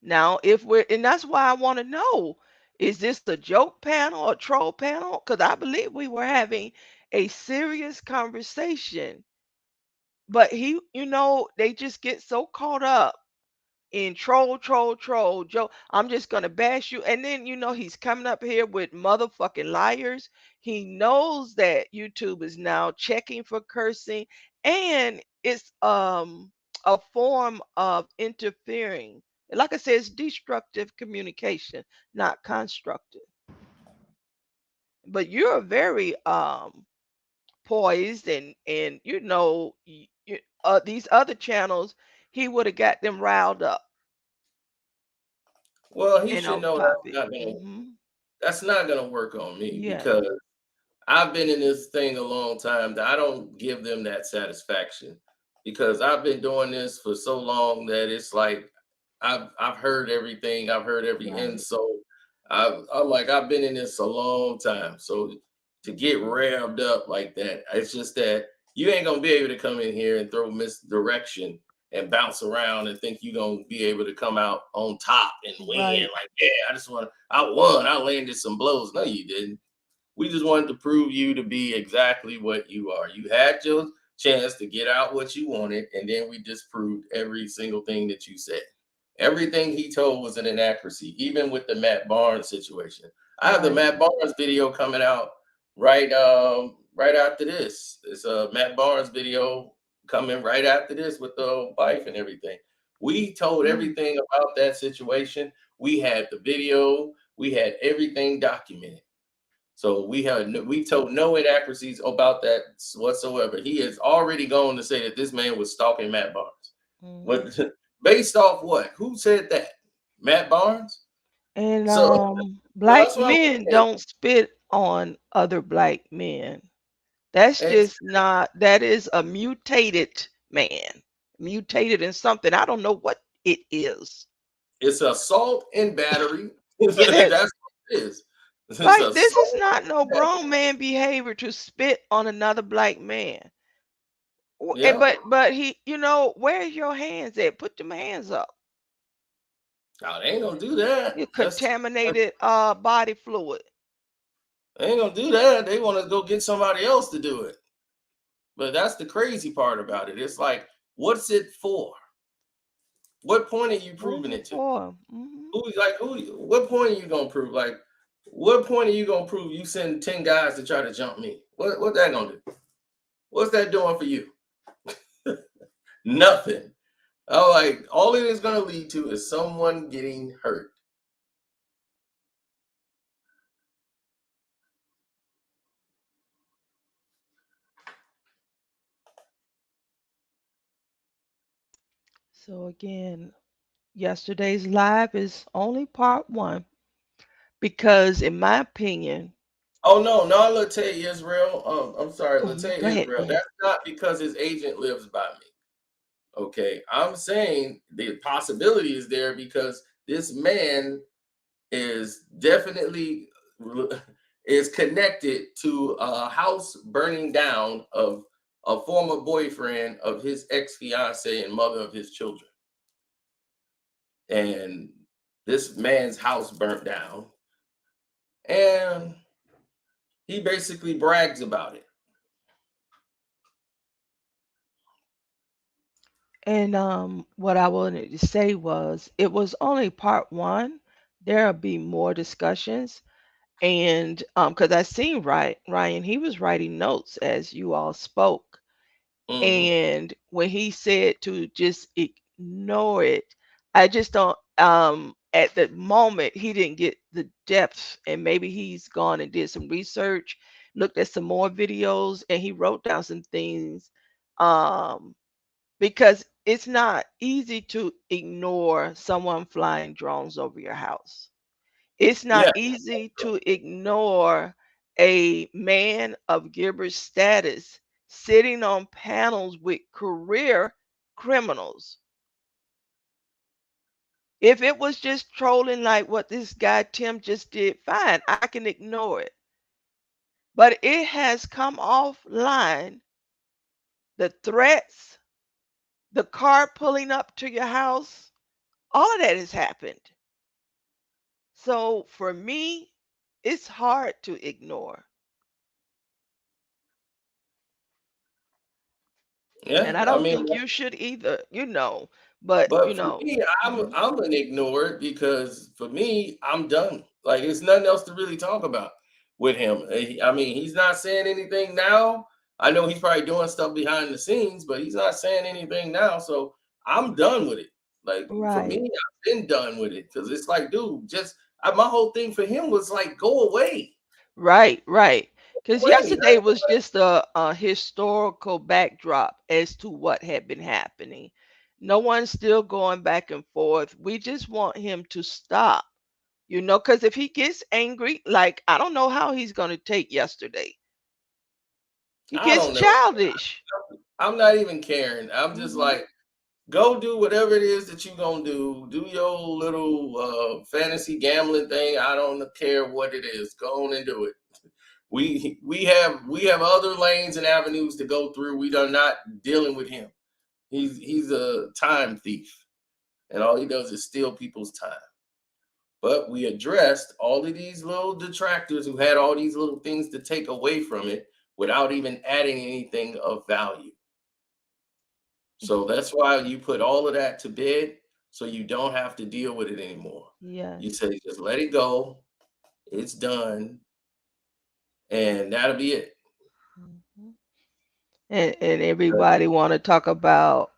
Now, and that's why I want to know, is this a joke panel or troll panel? Because I believe we were having a serious conversation. But they just get so caught up in troll, Joe. I'm just gonna bash you. And then he's coming up here with motherfucking liars. He knows that YouTube is now checking for cursing, and it's a form of interfering. Like I said, it's destructive communication, not constructive. But you're very poised, and these other channels, he would have got them riled up Well, he and should off know topic. that's not gonna work on me Yeah. because I've been in this thing a long time that I don't give them that satisfaction because I've been doing this for so long that it's like I've heard everything. I've heard every Right. insult. I'm like I've been in this a long time. So to get revved up like that, it's just that you ain't gonna be able to come in here and throw misdirection and bounce around and think you're gonna be able to come out on top and win. Right. Like, yeah, I won. I landed some blows. No, you didn't. We just wanted to prove you to be exactly what you are. You had your chance to get out what you wanted, and then we disproved every single thing that you said. Everything he told was an inaccuracy, even with the Matt Barnes situation. I have the Right. Matt Barnes video coming out right after this. It's a Matt Barnes video coming right after this with the wife and everything. We told Mm. everything about that situation. We had the video, we had everything documented. So we told no inaccuracies about that whatsoever. He is already going to say that this man was stalking Matt Barnes. Mhm. What based off what? Who said that? Matt Barnes? And So well, black that's what I'm men saying. don't spit on other black men. That's It's, just not, that is a mutated man. Mutated in something. I don't know what it is. it's assault and battery. That's Yes. what it is. It's Like, this is assault. not no grown man behavior to spit on another black man. Yeah. But where's your hands at? Put them hands up. No, they ain't gonna do that. You contaminated body fluid. They ain't gonna do that. They want to go get somebody else to do it. But that's the crazy part about it. It's like, what's it for? What point are you What is proving it it to? for? Hmm. What point are you gonna prove? Like, what point are you gonna prove you send 10 guys to try to jump me? What that gonna do? What's that doing for you? Nothing. Oh, like all it is gonna lead to is someone getting hurt. So again, yesterday's live is only part one because, in my opinion, Oh no, no, Latay Israel. I'm sorry, Latay go ahead, go Israel. ahead. That's not because his agent lives by me. Okay, I'm saying the possibility is there because this man is definitely is connected to a house burning down of a former boyfriend of his ex-fiance and mother of his children. and this man's house burnt down, and he basically brags about it. And what I wanted to say was it was only part one. There'll be more discussions. And because I seen Ryan, he was writing notes as you all spoke. And when he said to just ignore it, I just don't at the moment he didn't get the depth, and maybe he's gone and did some research, looked at some more videos, and he wrote down some things. Because it's not easy to ignore someone flying drones over your house. It's not Yeah, easy to ignore a man of Gilbert's status sitting on panels with career criminals. If it was just trolling like what this guy Tim just did, fine, I can ignore it. But it has come offline. The threats, the car pulling up to your house, all of that has happened. So for me, it's hard to ignore. And I I don't mean, think you should either, but but for me, mhm. I'm gonna ignore it because for me, I'm done. Like it's nothing else to really talk about with him. I mean, he's not saying anything now. I know he's probably doing stuff behind the scenes, but he's not saying anything now. So I'm done with it. Like for me, Right. I've been done with it because it's like, dude, my whole thing for him was like, go away, Right. Because away. yesterday was just a historical backdrop as to what had been happening. No one's still going back and forth. We just want him to stop, because if he gets angry, like, I don't know how he's going to take yesterday. He I gets don't know. childish. I'm not even caring. I'm just Mhm. like, go do whatever it is that you gonna do. Do your little fantasy gambling thing. I don't care what it is. Go on and do it. We have other lanes and avenues to go through. We are not dealing with him. He's a time thief, and all he does is steal people's time. But we addressed all of these little detractors who had all these little things to take away from it without even adding anything of value. So that's why you put all of that to bed so you don't have to deal with it anymore. You Yes. say, just let it go. It's done. And that'll be it. Mhm. And everybody want to talk about,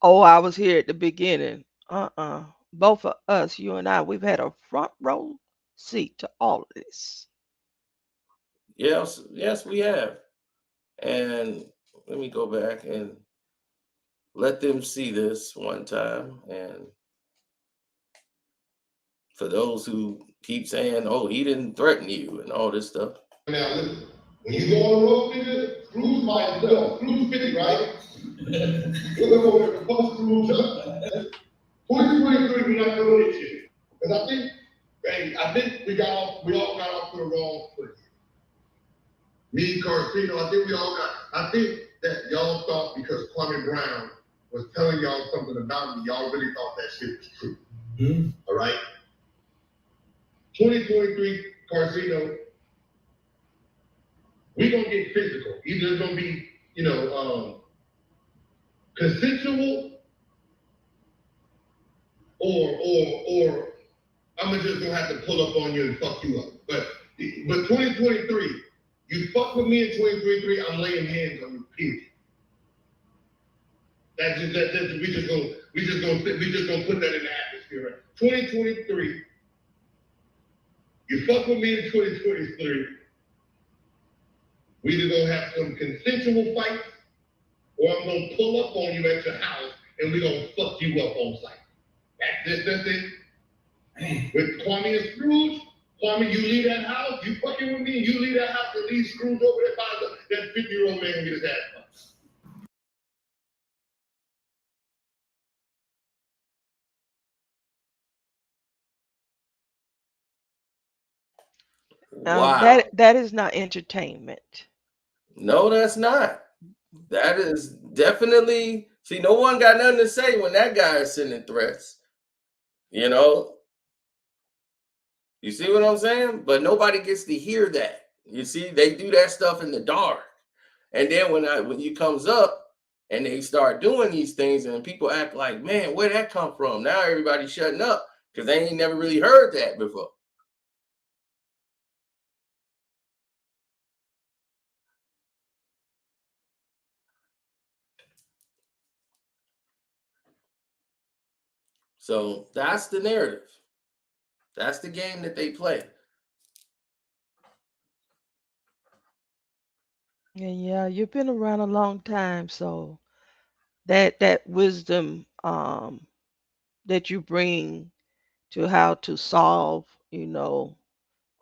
oh, I was here at the beginning. Both of us, you and I, we've had a front row seat to all of this. Yes, we have. And let me go back and let them see this one time. And for those who keep saying, oh, he didn't threaten you and all this stuff. Now, listen, when you go on the road, nigga, cruise by yourself. Cruise 50, right? We're going to bust cruise up. 2023, we're not doing this shit. Because I think we all got off to the wrong foot. Me, Carcino, I think that y'all thought because Kwame Brown was telling y'all something about me, y'all really thought that shit was true. Mm-hmm. All right? 2023, Carcino, we gonna get physical. Either it's gonna be, consensual or I'm just gonna have to pull up on you and fuck you up. But 2023, you fuck with me in 2023, I'm laying hands on you, period. We just gonna put that in the atmosphere. Right? 2023, you fuck with me in 2023, we either gonna have some consensual fights, or I'm gonna pull up on you at your house and we're gonna fuck you up on site. That's it. With Kwame and Scrooge, Kwame, you leave that house, you fucking with me, and you leave that house and leave Scrooge over there by that 50-year-old man and get his ass fucked. Wow. That is not entertainment. No, that's not. That is definitely, see, no one got nothing to say when that guy is sending threats. You know, you see what I'm saying? But nobody gets to hear that. You see, they do that stuff in the dark. And then when you comes up and they start doing these things and people act like, man, where'd that come from? Now everybody's shutting up because they ain't never really heard that before. So that's the narrative. That's the game that they play. Yeah, you've been around a long time, so that wisdom that you bring to how to solve,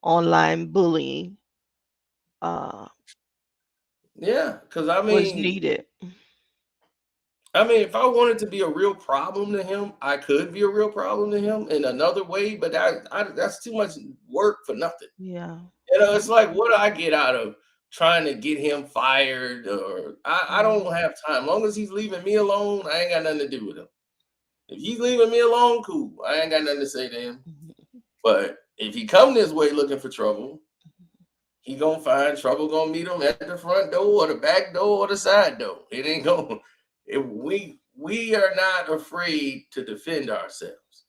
online bullying Yeah, because was needed. if I wanted to be a real problem to him, I could be a real problem to him in another way, but that's too much work for nothing. Yeah. It's like, what do I get out of trying to get him fired? Or I don't have time. As long as he's leaving me alone, I ain't got nothing to do with him. If he's leaving me alone, cool. I ain't got nothing to say to him. But if he come this way looking for trouble, he gonna find trouble gonna meet him at the front door or the back door or the side door. It ain't gonna. We are not afraid to defend ourselves,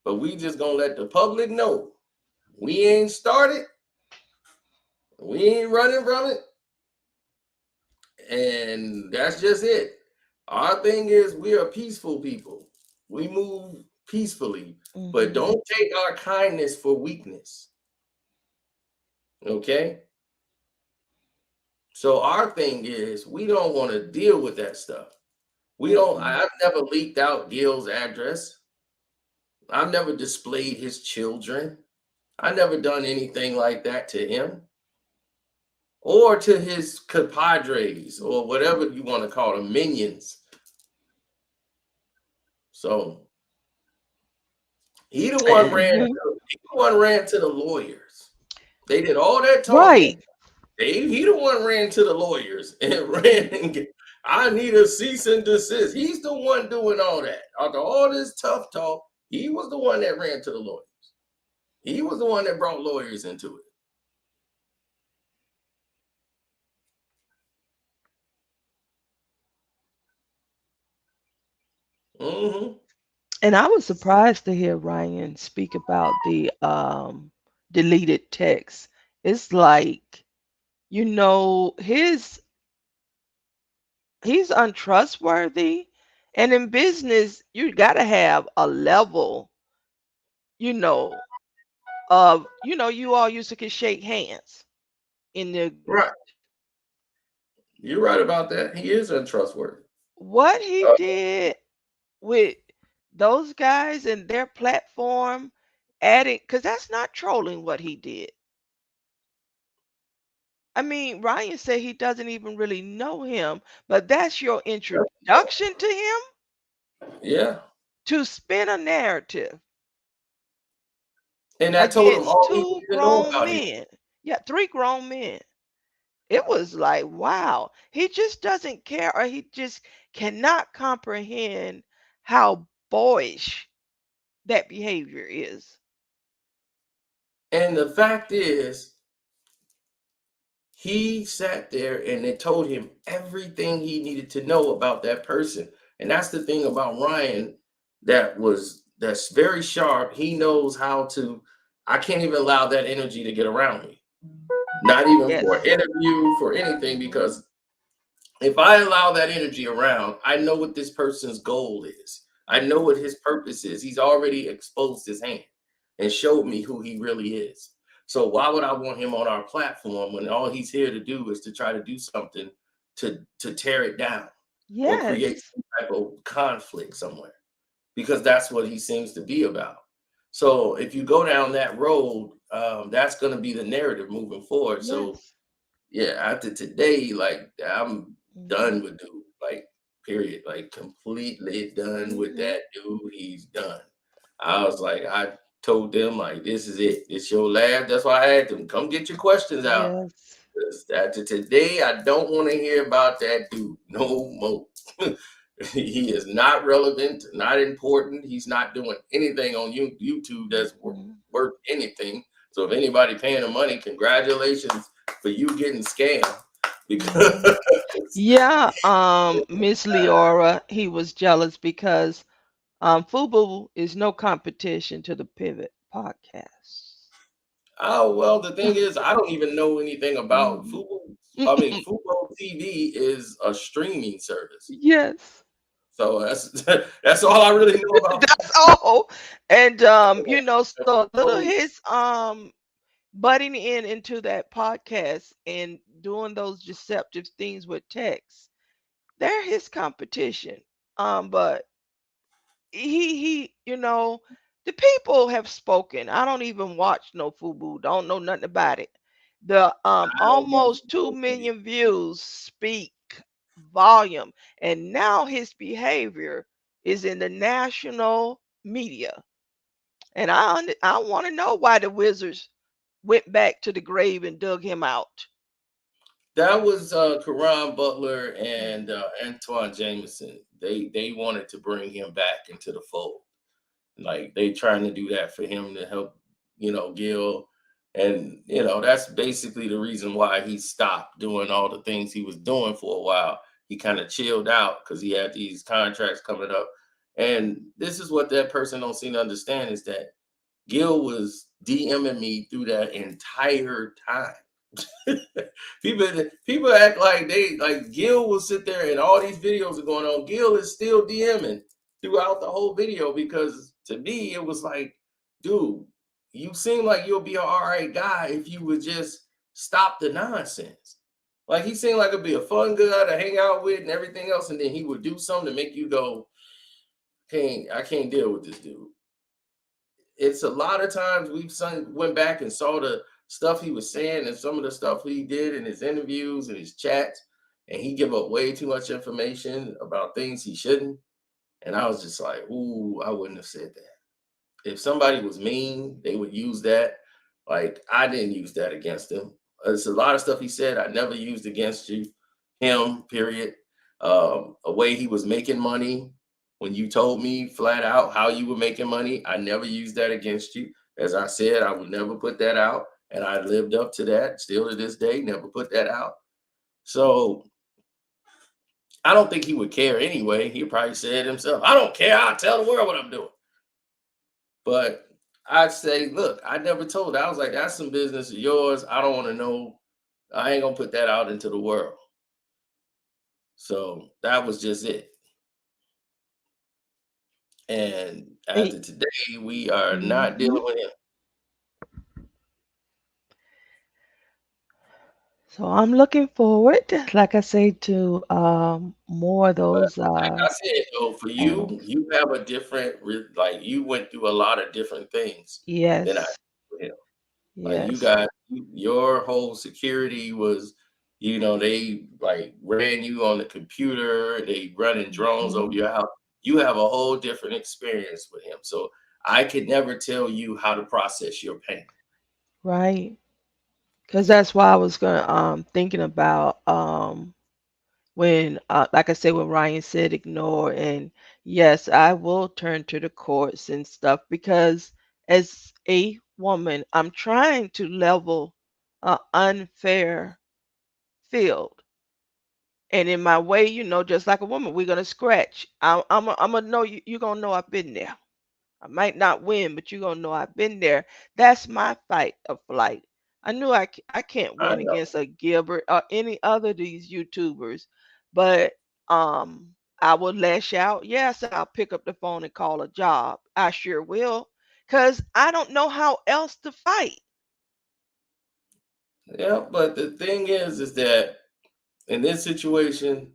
but we just gonna let the public know we ain't started. We ain't running from it. And that's just it. Our thing is we are peaceful people. We move peacefully, but don't take our kindness for weakness. Okay? So our thing is we don't want to deal with that stuff. I've never leaked out Gil's address. I've never displayed his children. I've never done anything like that to him or to his compadres or whatever you want to call them, minions. So he the one ran to the lawyers. They did all that talking. Right. He the one ran to the lawyers and ran and I need a cease and desist. He's the one doing all that. After all this tough talk, he was the one that ran to the lawyers. He was the one that brought lawyers into it. And I was surprised to hear Ryan speak about the deleted text. It's like, he's untrustworthy. And in business, you got to have a level, of, you all used to can shake hands in the agreement. Right. You're right about that. He is untrustworthy. What he did with those guys and their platform adding, because that's not trolling what he did. I mean, Ryan said he doesn't even really know him, but that's your introduction to him? Yeah. To spin a narrative. And I told him all he two needed to know grown about him. men. Yeah, 3 grown men. It was like, wow. He just doesn't care, or he just cannot comprehend how boyish that behavior is. And the fact is, he sat there and they told him everything he needed to know about that person. And that's the thing about Ryan that's very sharp. He knows how to, I can't even allow that energy to get around me. Not even for an interview, for anything, because if I allow that energy around, I know what this person's goal is. I know what his purpose is. He's already exposed his hand and showed me who he really is. So why would I want him on our platform when all he's here to do is to try to do something to tear it down or create some type of conflict somewhere? Because that's what he seems to be about. So if you go down that road, that's going to be the narrative moving forward. Yes. So yeah, after today, like I'm done with dude, like period, like completely done with that dude. He's done. I was like, I told them like, this is it. It's your lab. That's why I had them come get your questions out. Yes. After today, I don't want to hear about that dude no more. He is not relevant, not important. He's not doing anything on YouTube that's worth anything. So if anybody paying him money, congratulations for you getting scammed. Because Yeah, Miss Leora, he was jealous because Fubu is no competition to the Pivot podcast. oh well, the thing is, I don't even know anything about Fubo. I mean, Fubo TV is a streaming service, Yes. so that's all I really know about. That's all. And you know, so little his butting in into that podcast and doing those deceptive things with text, they're his competition. But he you know, the people have spoken. I don't even watch no Fubu, don't know nothing about it. The I don't know almost 2 Fubo TV. million views speak volume, and now his behavior is in the national media. And I want to know why the Wizards went back to the grave and dug him out. That was Karan Butler and Antoine Jameson. They wanted to bring him back into the fold. Like they trying to do that for him to help, Gil. And that's basically the reason why he stopped doing all the things he was doing for a while. He kind of chilled out because he had these contracts coming up. And this is what that person don't seem to understand is that Gil was DMing me through that entire time. people act like Gil will sit there and all these videos are going on. Gil is still DMing throughout the whole video because to me it was like, dude, you seem like you'll be an all right guy if you would just stop the nonsense. Like he seemed like it'd be a fun guy to hang out with and everything else, and then he would do something to make you go, I can't deal with this dude. It's a lot of times went back and saw the stuff he was saying and some of the stuff he did in his interviews and his chats, and he give up way too much information about things he shouldn't. And I was just like, ooh, I wouldn't have said that. If somebody was mean, they would use that. Like I didn't use that against him. There's a lot of stuff he said I never used against him, period. A way he was making money. When you told me flat out how you were making money, I never used that against you. As I said, I would never put that out. And I lived up to that still to this day, never put that out. So I don't think he would care anyway. He probably said himself, I don't care. I'll tell the world what I'm doing. But I'd say, look, I never told. I was like, that's some business of yours. I don't want to know. I ain't going to put that out into the world. So that was just it. And after today, we are not dealing with him. So I'm looking forward, like I say, to more of those. Like I said, though, for you, you have a different, like you went through a lot of different things than I Yes. did with him. Like you Yes. got your whole security was, they like ran you on the computer, they running drones over your house. You have a whole different experience with him. So I could never tell you how to process your pain. Right. Because that's why I was gonna thinking about when like I said when Ryan said ignore, and yes, I will turn to the courts and stuff because as a woman, I'm trying to level an unfair field. And in my way, just like a woman, we're gonna scratch. I'm gonna know you're gonna know I've been there. I might not win, but you're gonna know I've been there. That's my fight of flight. I knew I can't I win know. against a Gilbert or any other of these YouTubers, but I will lash out. Yes, I'll pick up the phone and call a job. I sure will, cause I don't know how else to fight. Yeah, but the thing is that in this situation,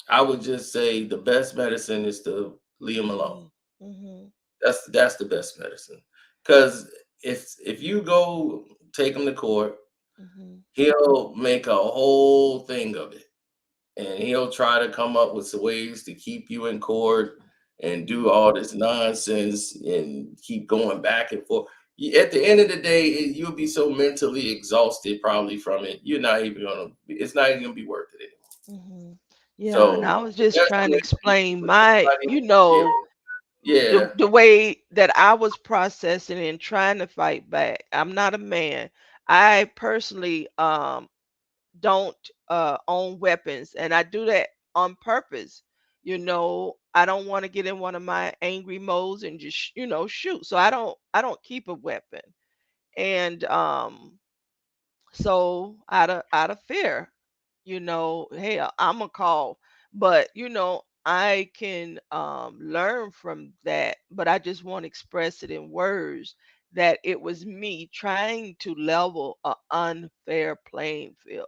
I would just say the best medicine is to leave him alone. Mm-hmm. That's the best medicine. Because if you go take him to court, Mm-hmm. he'll make a whole thing of it. And he'll try to come up with some ways to keep you in court and do all this nonsense and keep going back and forth. At the end of the day, you'll be so mentally exhausted probably from it. You're not even gonna. It's not even gonna be worth it anymore. Mm-hmm. Yeah, and So I was just that's trying to when explain when my, somebody, yeah, yeah, the way that I was processing and trying to fight back. I'm not a man. I personally don't own weapons, and I do that on purpose. I don't want to get in one of my angry modes and just shoot. So I don't keep a weapon. And so out of fear, hey, I'm gonna call. But I can learn from that, but I just want to express it in words that it was me trying to level a unfair playing field.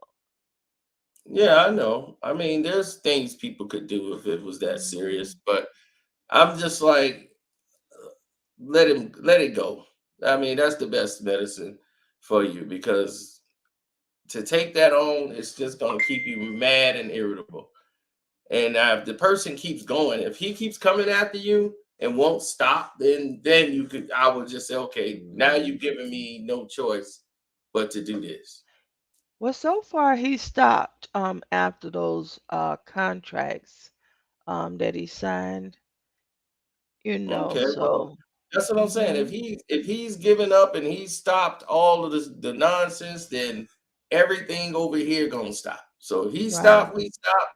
yeah. I know. I mean, there's things people could do if it was that serious, Mhm. but I'm just like, let it go. I mean, that's the best medicine for you because to take that on, it's just gonna keep you mad and irritable. And if the person keeps going, if he keeps coming after you and won't stop, then you could. I would just say, okay, now you've given me no choice but to do this. Well, so far he stopped after those contracts that he signed, Okay, well, so that's what I'm saying. mhm, If he's given up and he's stopped all of this the nonsense, then everything over here gonna stop. So if he right, stop, we stop,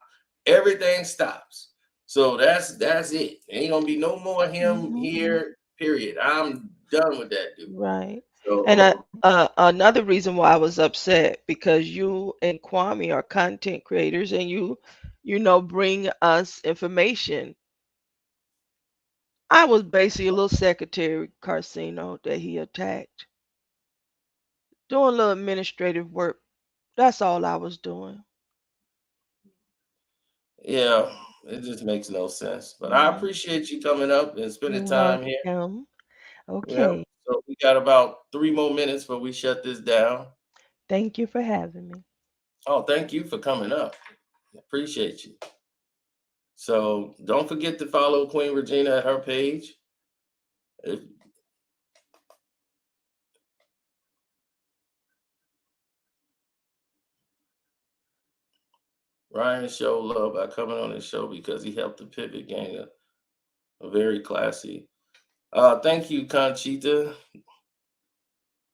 everything stops. So that's it. Ain't gonna be no more him mhm, here. Period. I'm done with that dude. right. And So another reason why I was upset because you and Kwame are content creators and bring us information. I was basically a little secretary Carcino that he attacked, doing a little administrative work. That's all I was doing. yeah, it just makes no sense. But I Mhm. appreciate you coming up and spending You're time here. welcome. Yep. Okay. So we got about 3 more minutes before we shut this down. Thank you for having me. Oh, thank you for coming up. Appreciate you. So don't forget to follow Queen Regina at her page. If Ryan showed love by coming on his show because he helped the Pivot Gang, a very classy. Thank you, Conchita.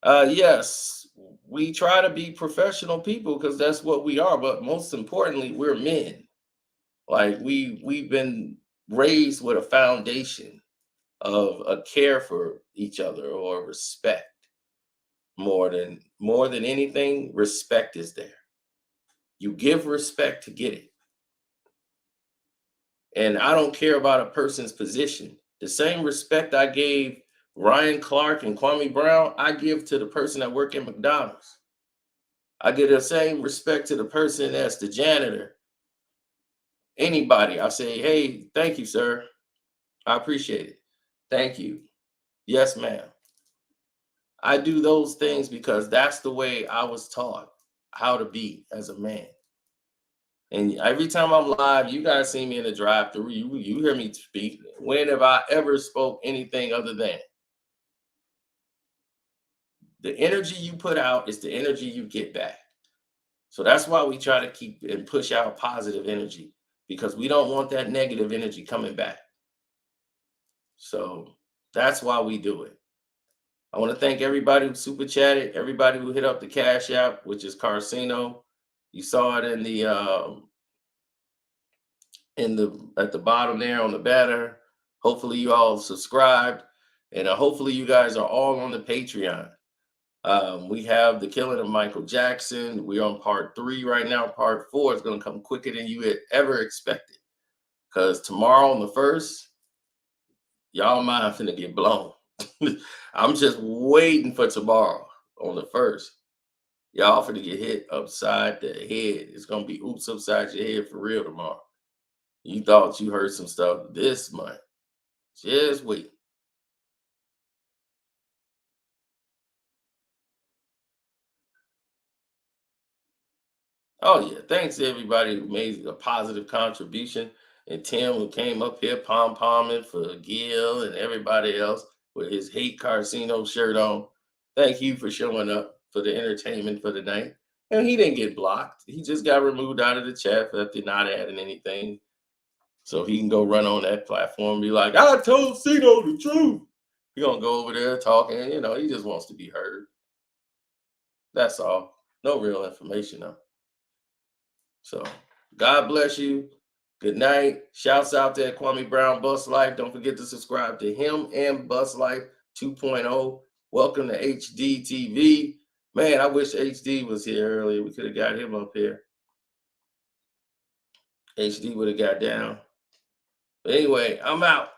Yes, we try to be professional people because that's what we are, but most importantly, we're men. Like we've been raised with a foundation of a care for each other or respect. More than anything, respect is there. You give respect to get it. And I don't care about a person's position. The same respect I gave Ryan Clark and Kwame Brown, I give to the person that work at McDonald's. I give the same respect to the person that's the janitor. Anybody, I say, hey, thank you, sir. I appreciate it. Thank you. Yes, ma'am. I do those things because that's the way I was taught how to be as a man. And every time I'm live, you guys see me in the drive-through. You hear me speak. When have I ever spoke anything other than the energy you put out is the energy you get back? So that's why we try to keep and push out positive energy because we don't want that negative energy coming back. So that's why we do it. I want to thank everybody who super chatted, everybody who hit up the Cash App, which is Carcino. You saw it in the at the bottom there on the banner. Hopefully you all subscribed, and hopefully you guys are all on the Patreon. We have the killing of Michael Jackson. We're on part 3 right now. Part 4 is going to come quicker than you had ever expected. Because tomorrow on the 1st, y'all mind finna get blown. I'm just waiting for tomorrow on the 1st. Y'all finna get hit upside the head. It's gonna be oops upside your head for real tomorrow. You thought you heard some stuff this month. Just wait. Oh yeah, thanks to everybody who made a positive contribution. And Tim who came up here pom-pomming for Gil and everybody else with his hate Carcino shirt on. Thank you for showing up for the entertainment for the night. And he didn't get blocked. He just got removed out of the chat after not adding anything. So he can go run on that platform and be like, I told Cito the truth. He's going to go over there talking, you know, he just wants to be heard. That's all. No real information, though. So God bless you. Good night. Shouts out to Kwame Brown, Bus Life. Don't forget to subscribe to him and Bus Life 2.0. Welcome to HD TV. Man, I wish HD was here earlier. We could have got him up here. HD would have got down. But anyway, I'm out.